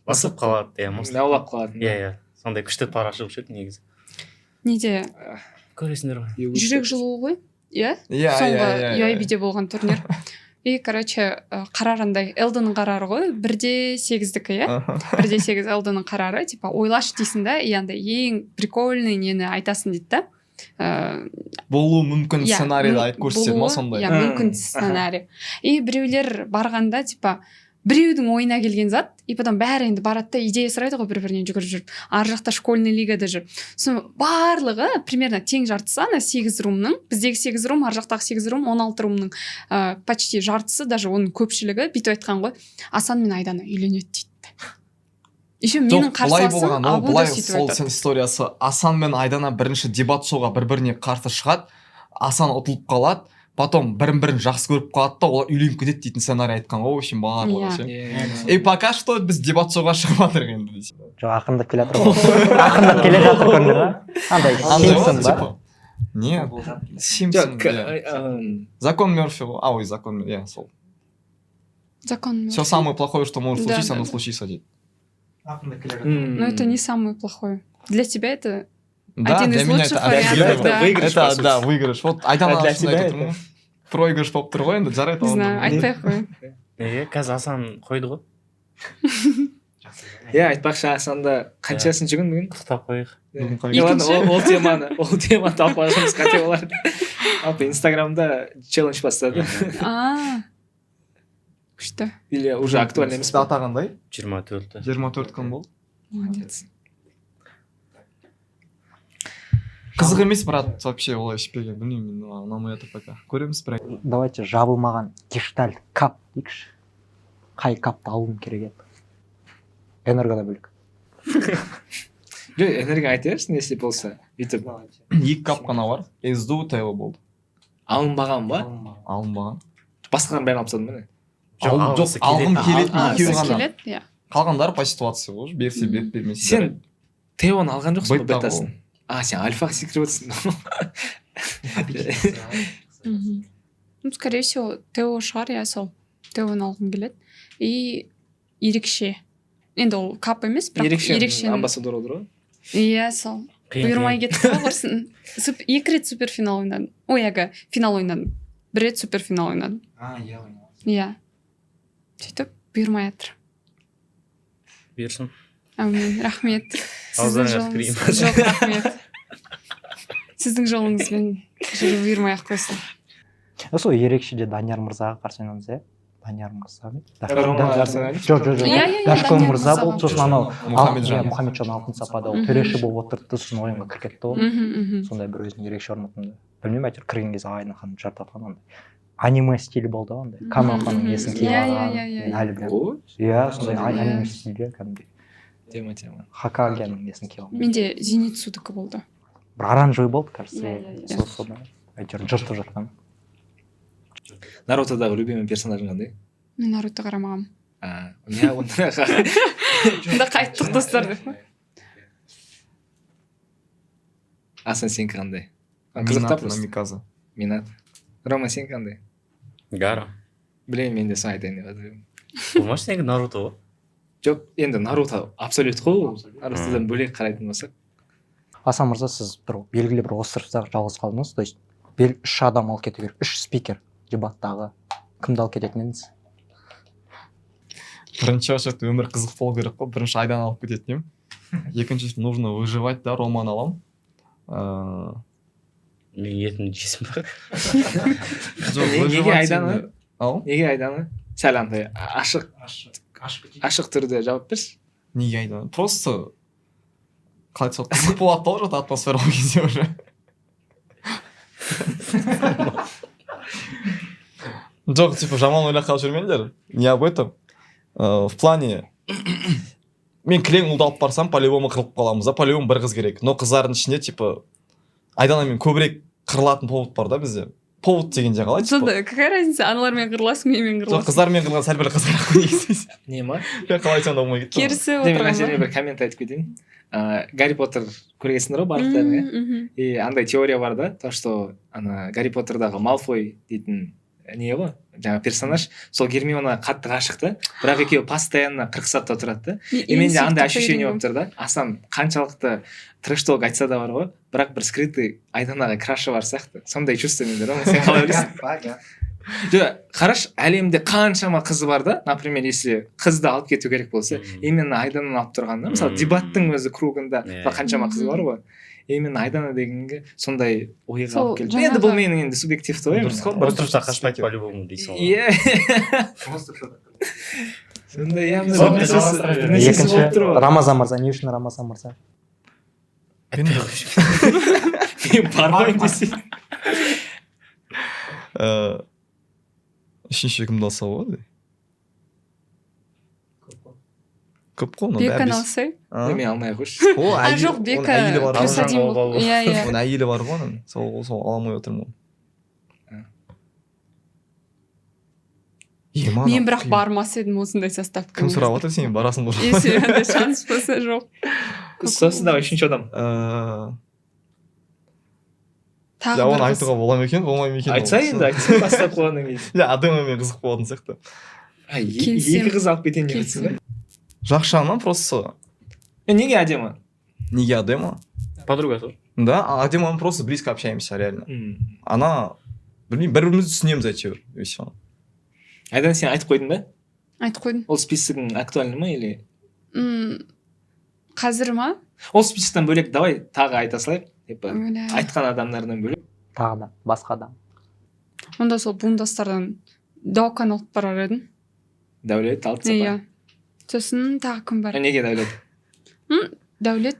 басып қалады, иә, аулап қалады. Иә, сондай күшті пара шығып жүреді негізі. Неде? Көресіңдер ғой. Жүрек жылуы ғой? Иә? Иә. Соңғы UIB-де болған турнир. и короче қарар андай элдоның қарары ғой 1/8-дікі иә 1/8 элдоның қарары типа ойлашы дейсің да и андай ең прикольный нені айтасың дейді да болуы мүмкін Иә, сценарийді айтып көрсетеді ма болуы, сондай иә мүмкін сценарий и біреулер барғанда типа біреудің ойына келген зат и потом бәрі енді барады да идея сұрайды ғой бір бірінен жүгіріп жүріп ар жақта школьный лигада жүр сосын барлығы примерно тең жартысы ана 8 румның біздегі 8 рум ар жақтағы 8 рум 16 румның почти жартысы даже оның көпшілігі бүйтіп айтқан ғой Асан мен Айдана үйленеді дейді еще менің қарсыласым Абу да сөйтіп сол айтады историясы Асан мен Айдана бірінші дебат шоуға бір-біріне қарсы шығады Асан ұтылып қалады потом бірін жақсы көріп қалады да олар үйленіп кетеді дейтін сценарий айтқан ғой в общем барлығы ше и пока что біз дебат шоуға шығып жатырмық енді десе жоқ ақырындап келе жатыр ғой ақырындап келе жатыр көрінді ма андай Симпсон ба нет Симпсон закон Мерфи ғой ой закон иә сол закон все самое плохое что может Да, случиться да, оно да. случится дейді но это не самое плохое для тебя это да один для из меня лучших это вариантов, да. выигрыш, по это сути. да выигрыш вот Айдана Для үшін тебя айтып отырмын проигрыш болып тұр ғой енді жарайды не знаю айтпай ақ қояйын неге қазір Асан қойды ғой иә айтпақшы Асанда қаншасыншы күн бүгін құттықтап қояйық ол теманы талқылағымыз қате болар жалпы инстаграмда челлендж бастады күшті или уже актуально емес дата қандай 24-ті 24 күн болды молодец қызық емес брат вообще олай ішпеген білмеймін мен ұнамай жатыр пока көреміз бірақ давайте жабылмаған гештальт кап дейікші қай капты алуым керек еді энергодан бөлек жоқ энергия айта берсін если болса бүйтіп 2 кап қана бар СДУ ТВ болды алынбаған ба алынбаған басқаларын бәрін алып тастадың ба не жоқ алғым келетін екеуі ғана келеді иә қалғандары по ситуации ғой берсе беріп бермесе сен теоны алған жоқсың ба бета бетасын сен альфаға секіріп отырсың ну скорее всего тео шығар иә сол теоны алғым келеді и ерекше енді ол кап емес бірақ ерекше амбассадор болды ғой иә сол бұйырмай кетті ғой құрсын 2 рет суперфинал ойнадым ой әлгі финал ойнадым 1 рет суперфинал ойнадым иә сөйтіп бұйырмай жатыр берсін әумин рахмет ауыздарыңа кірейін жоқ рахмет сіздің жолыңызбен жүру бұйырмай ақ қойсын сол ерекшеде Данияр мырзаға қарсы ойнадыңыз иә Данияр мырза ма Иә, Дашкөл мырза болды сосын анау Мұхамеджан. Мұхамеджан Алтынсапада ол төреші болып отырды сосын ойынға кіріп кетті ғой сондай бір өзінің ерекше орнатынды білмеймін әйтеуір кірген кезде Айна ханым жартатқан андай аниме стилі болды ғой андай Камалханның несін киіп алған мен әлі білемін иә сондай аниме стилде кәдімгідей тема Хакагенің несін киіп алған менде Зеницудікі болды бір оранжевый болды кажется Иә. содан әйтеуір жыртып жатқан Нарутодағы любимый персонажың қандай мен Наруто қарамағанмын онда қайттық достар деп Асан сенікі қандай қызықтап Намиказа Минат Рома сенікі қандай Гара білемін мен де соны айтайын деп жатырмын болмашы сенікі Наруто ғой жоқ енді Наруто абсолют қой Нарутодан бөлек қарайтын болсақ Асан мырза сіз бір белгілі бір островта жалғыз қалдыңыз то есть 3 адам алып кету керек 3 спикер дебаттағы кімді алып кететін едіңіз бірінші очередь өмір қызық болу керек қой бірінші Айдан алып кететін едім екіншісі нужно выживать да Романы аламын мен етімді жейсің ба неге Айданы ау неге Айданы сәл андай ашық түрде жауап берші неге Айдан просто қалай айтсам қызық болады да уже атмосфера ол кезде уже жоқ типа жаман ойлап қалып жүрмеңдер не об этом в плане мен кілең ұлды алып барсам по-любому қырылып қаламыз да по-любому бір қыз керек но қыздардың ішінде типа Айданамен көбірек қырылатын повод бар да бізде повод дегенде қалай сонда какая разница аналармен қырыласың менімен жоқ қырыласың қыздармен қырылған сәл бір қызығырақ қой негізі не ма қалай айтсам да болмай кетті керісіп мен отырған әсеріне бір коммент айтып кетейін Гарри Поттер көргенсіңдер ғой барлықтарың иә и андай теория бар да то что ана Гарри Поттердағы Малфой дейтін не ғой жаңа персонаж сол Гермионаға қатты ғашық та бірақ екеуі постоянно қырқысады да тұрады да и менде андай ощущение болып тұр да Асан қаншалықты трэш-ток айтса да бар ғой бірақ бір скрытый Айданаға крашы бар сияқты сондай чувство менде да сен қалай ойлайсың қараш, әлемде қаншама қыз бар да, например, если қызды алып кету керек болса, именно Айдананы алып тұрғанда, мысалы дебаттың өзі кругында қаншама қыз бар ғой, именно Айдана дегенге сондай ойға алып келді. Енді бұл менің енді субъективті ойым. Островта қашпайды по-любому дейсің ғой. Иә. Сондай явно нәрсесі болып тұр ғой. Рамазан мырза, не үшін Рамазан мырза? Мен бармаймын десең. Үшінші кімді алса болады? Көп қой, Беканы алсай. Мен алмай ақ қойшы. Жоқ, Бека плюс один бол. Иә. Оның әйелі бар ғой, оның. Сол аламай отырмын ғой. Мен бірақ бармас едім осындай составка. Кім сұрап отыр, сен барасың ғой. Если андай шанс болса, жоқ. Сосын давай үшінші адам. Тағы оны бір қыз. айтуға бола ма екен, болмай ма екен? Айтса енді, айтсын бастап қойғаннан кейін. Адаммен қызық болатын сияқты. Екі қыз алып кетейін деп жатсың ба? Жақшаны просто. Неге әдемі? Неге әдемі? Подруга тоже. Да, әдемі, мы просто близко общаемся, реально. Она, бір-бірімізді түсінеміз әйтеуір, и все. Айдан, сен айтып қойдың ба? Айтып қойдым. Ол списогың актуальны ма или? Қазір ма? Ол списоктан бөлек давай тағы айта салайық. Айтқан адамдардан бөлек. Тағы да, басқа адам. Онда сол буындастардан Дауканы алып барар едім. Дәулет, Алтсапа. Иә. Сосын тағы кім бар? Неге Дәулет? Дәулет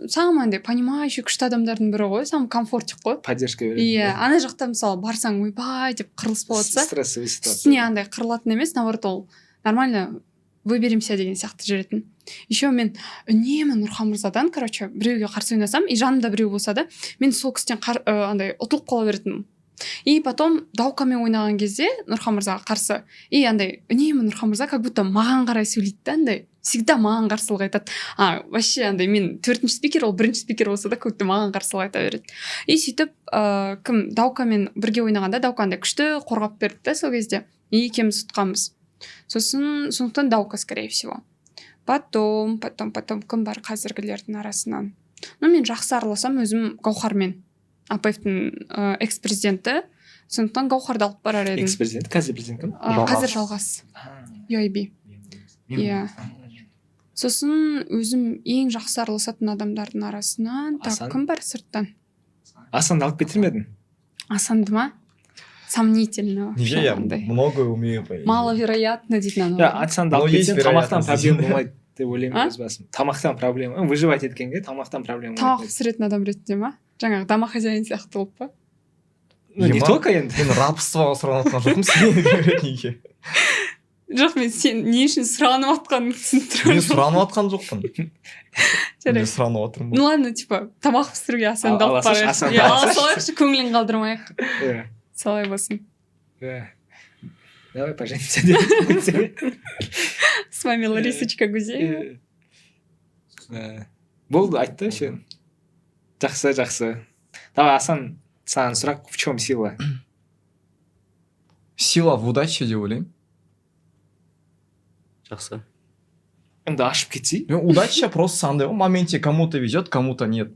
самый андай понимающий күшті адамдардың бірі ғой, самый комфортик қой. Поддержка береді. Иә, ана жақта мысалы барсаң ойбай деп қырылыс болатса, стрессовый ситуация. үстіне андай қырылатын емес, наоборот ол нормально выберемся деген сияқты жүретін. Еще мен үнемі Нұрхан мырзадан, короче, біреуге қарсы ойнасам, и жанымда біреу болса да, мен сол кісіден андай ұтылып қала беретінмін. И потом Даукамен ойнаған кезде Нұрхан мырзаға қарсы, и андай үнемі Нұрхан мырза как будто маған қарай сөйлейді да, андай всегда маған қарсылық айтады. Вообще андай мен төртінші спикер, ол бірінші спикер болса да как будто маған қарсылық айта береді. И сөйтіп кім Даукамен бірге ойнағанда Даука андай күшті қорғап берді да сол кезде. И екеуміз ұтқанбыз. Сондықтан Даука, скорее всего. Потом кім бар қазіргілердің арасынан. Мен жақсы араласам өзім Гаухармен. АПФ-тің экс-президенті. Сондықтан Гаухарды алып барар едім. Экс-президент, қазір президент кім? Қазір жалғас. UIB. Иә. Сосын өзім ең жақсы араласатын адамдардың арасынан кім бар сырттан? Асанды алып кетер ме едің? Асанды ма? Сомнительно. Неге я много умею. Маловероятно дейтін анау. Асанды алып кетсең, тамақтан проблема болмайды деп ойлаймын өз басым. Тамақтан проблема. Выживать еткенге тамақтан проблема болмайды. Тамақ пісіретін адам ретінде ма? Жаңағы домохозяин сияқты болып па? Не только енді. Мен рабствоға сұранатқан жоқпын сен неге? Жоқ, мен сен не үшін сұранып атқанын түсініп Мен сұранып атқан жоқпын. Мен сұранып отырмын. Ну ладно, типа тамақ пісіруге Асанды алып барайық. Ала салайықшы, көңілін қалдырмайық. Солай болсын. Давай поженимся деп. С вами Ларисочка Гузеева. Болды, айтты сен. Жақсы. Давай, Асан, саған сұрақ, в чем сила? Сила в удаче деп ойлаймын. Жақсы. Енді ашып кетсей. Удача просто андай ғой, в моменте кому-то везет, кому-то нет.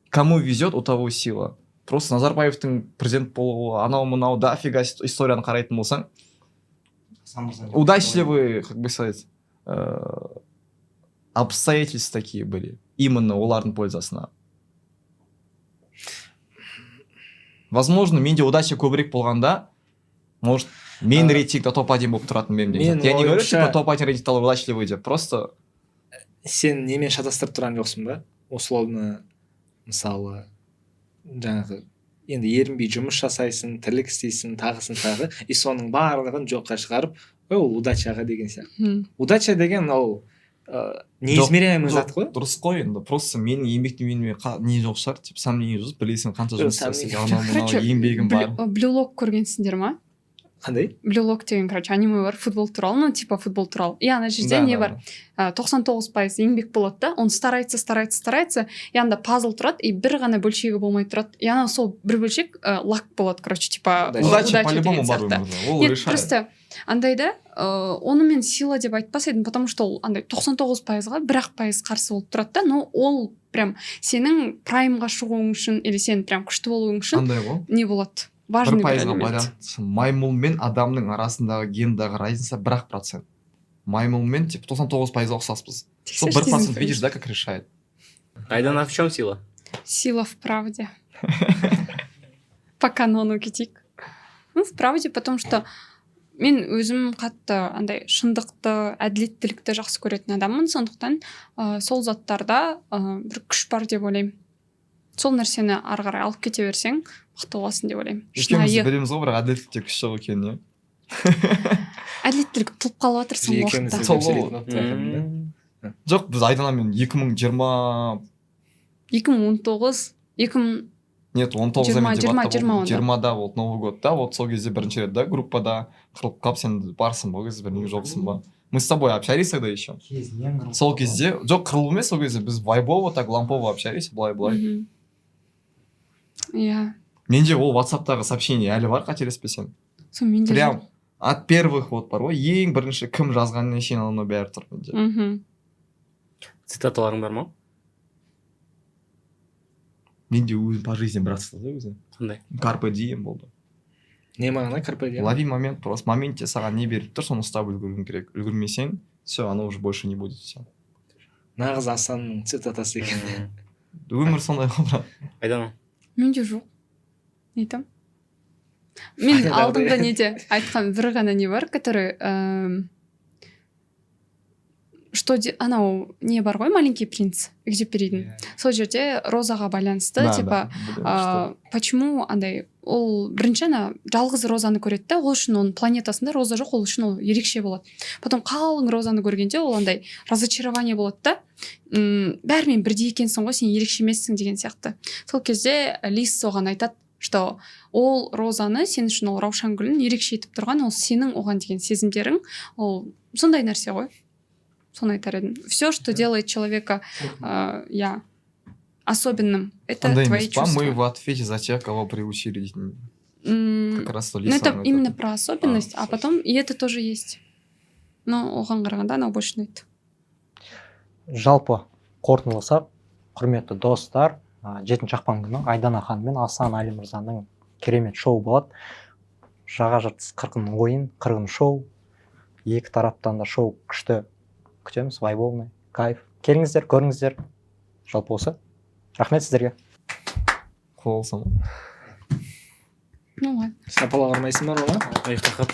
Кому везет, у того сила. Просто Назарбаевтың президент болуы, анау-мынау да офига историяны қарайтын болсаң, удачливые, как бы сказать, обстоятельства такие были. Именно олардың пользасына. Возможно, менде удача көбірек болғанда, может, мен рейтингта топ-1 болып тұратын мен. Я не говорю, типа топ-1 рейтингталы удачливый деп, просто... Сен немен шатастырып тұрған жоқсың ба? Условно, мысалы, жаңағы, енді ерінбей жұмыс жасайсың, тірлік істейсің, тағы, и соның барлығын жоққа шығарып, ол удачаға деген сияқты. Удача деген ол неизмеряемый зат қой. Дұрыс қой, енді просто менің еңбектенуіме не жоқ шығар, типа сомнение жазып, білесің қанша жұмыс жасайсың, еңбегім бар. Блюлог көргенсіңдер ма? Қандай? Блюлог деген, короче, аниме бар, футбол туралы, ну, типа футбол туралы. И ана жерде не бар? 99% еңбек болады да, он старается, и анда пазл тұрады, и бір ғана бөлшегі болмай тұрады. И ана сол бір бөлшек лак болады, короче, типа удача деген сияқты. Нет, просто андайда, оны мен сила деп айтпас едім, потому что ол андай 99%-ға 1% қарсы болып тұрады да, но ол прям сенің праймға шығуың үшін, или сен прям күшті болуың үшін не болады? важный бір пайызға элемент. байланысты. Маймыл мен адамның арасындағы гендағы разница 1%. Маймыл мен типа 99%-ға ұқсаспыз. Сол 1% видишь, да, как решает. Айдана, в чем сила? Сила в правде. По канону кетейік. Ну, в правде, потому что мен өзім қатты андай шындықты, әділеттілікті жақсы көретін адаммын, сондықтан сол заттарда бір күш бар деп ойлаймын. Сол нәрсені ары қарай алып кете берсең, мықты боласың деп ойлаймын. Екеуміз білеміз ғой, бірақ әділеттікте күш жоқ екенін, иә. Әділеттілік тұлып қалып жатыр сол екеуміз уақытта. де сөйлейтін болып тұратын, Жоқ, біз Айданамен 2020 2019, 2000 нет, 19 емес деп 20 20-да болды Новый годта, вот сол кезде бірінші рет да группада қырылып қалып, сен барсың ба, ол кезде бір неге жоқсың ба. Мы с тобой общались тогда еще. Сол кезде, жоқ қырылу емес, сол кезде біз вайбово, так лампово общались, былай. Мгм. Иә. Менде ол WhatsApp-тағы сообщение әлі бар, қателеспесем. Сол менде Прям от первых вот бар ғой, ең бірінші кім жазғанына шейін анау бәрі тұр менде. Мгм. Цитаталарың бар ма? Менде өзі по жизни братство да өзі. Қандай? Carpe diem болды. не мағына карпе Лови момент, просто моменте саған не беріп тұр, соны ұстап үлгеруің керек. Үлгермесең, все, оно уже больше не будет. Все. нағыз асанның цитатасы екен. Өмір сондай ғой, брат. Айдана. Менде жоқ. Не айтам? Мен алдыңғы неде айтқан бір ғана не бар, который анау не бар ғой, маленький принц, Экзюперидің. Сол жерде розаға байланысты, типа, почему андай, ол бірінші ана жалғыз розаны көреді да, ол үшін оның планетасында роза жоқ, ол үшін ол ерекше болады. Потом қалың розаны көргенде ол андай разочарование болады да, бәрімен бірдей екенсің ғой, сен ерекше емессің деген сияқты. Сол кезде Лис соған айтады, что ол розаны сен үшін ол раушан гүлін ерекше етіп тұрған, ол сенің оған деген сезімдерің, ол сондай нәрсе ғой. Соны айтар едім. Все, что делает человека особенным, это твои чувства. Мы в ответе за тех, кого приучили детьми. Как раз то Ну, это именно про особенность, а потом и это тоже есть. Но оған қарағанда анау больше ұнайды. Жалпы қорытындыласақ, құрметті достар, 7-ші ақпан күні Айдана ханым мен Асан Али мырзаның керемет шоу болады. Жаға жыртыс 40 ойын, 40 шоу. Екі тараптан да шоу күшті күтеміз, вайбовный, кайф. Келіңіздер, көріңіздер. Жалпы осы. Рахмет сіздерге. Қол болса ма? Ну ладно. Сапалға бармайсың ба, Рома? Аяқтақап.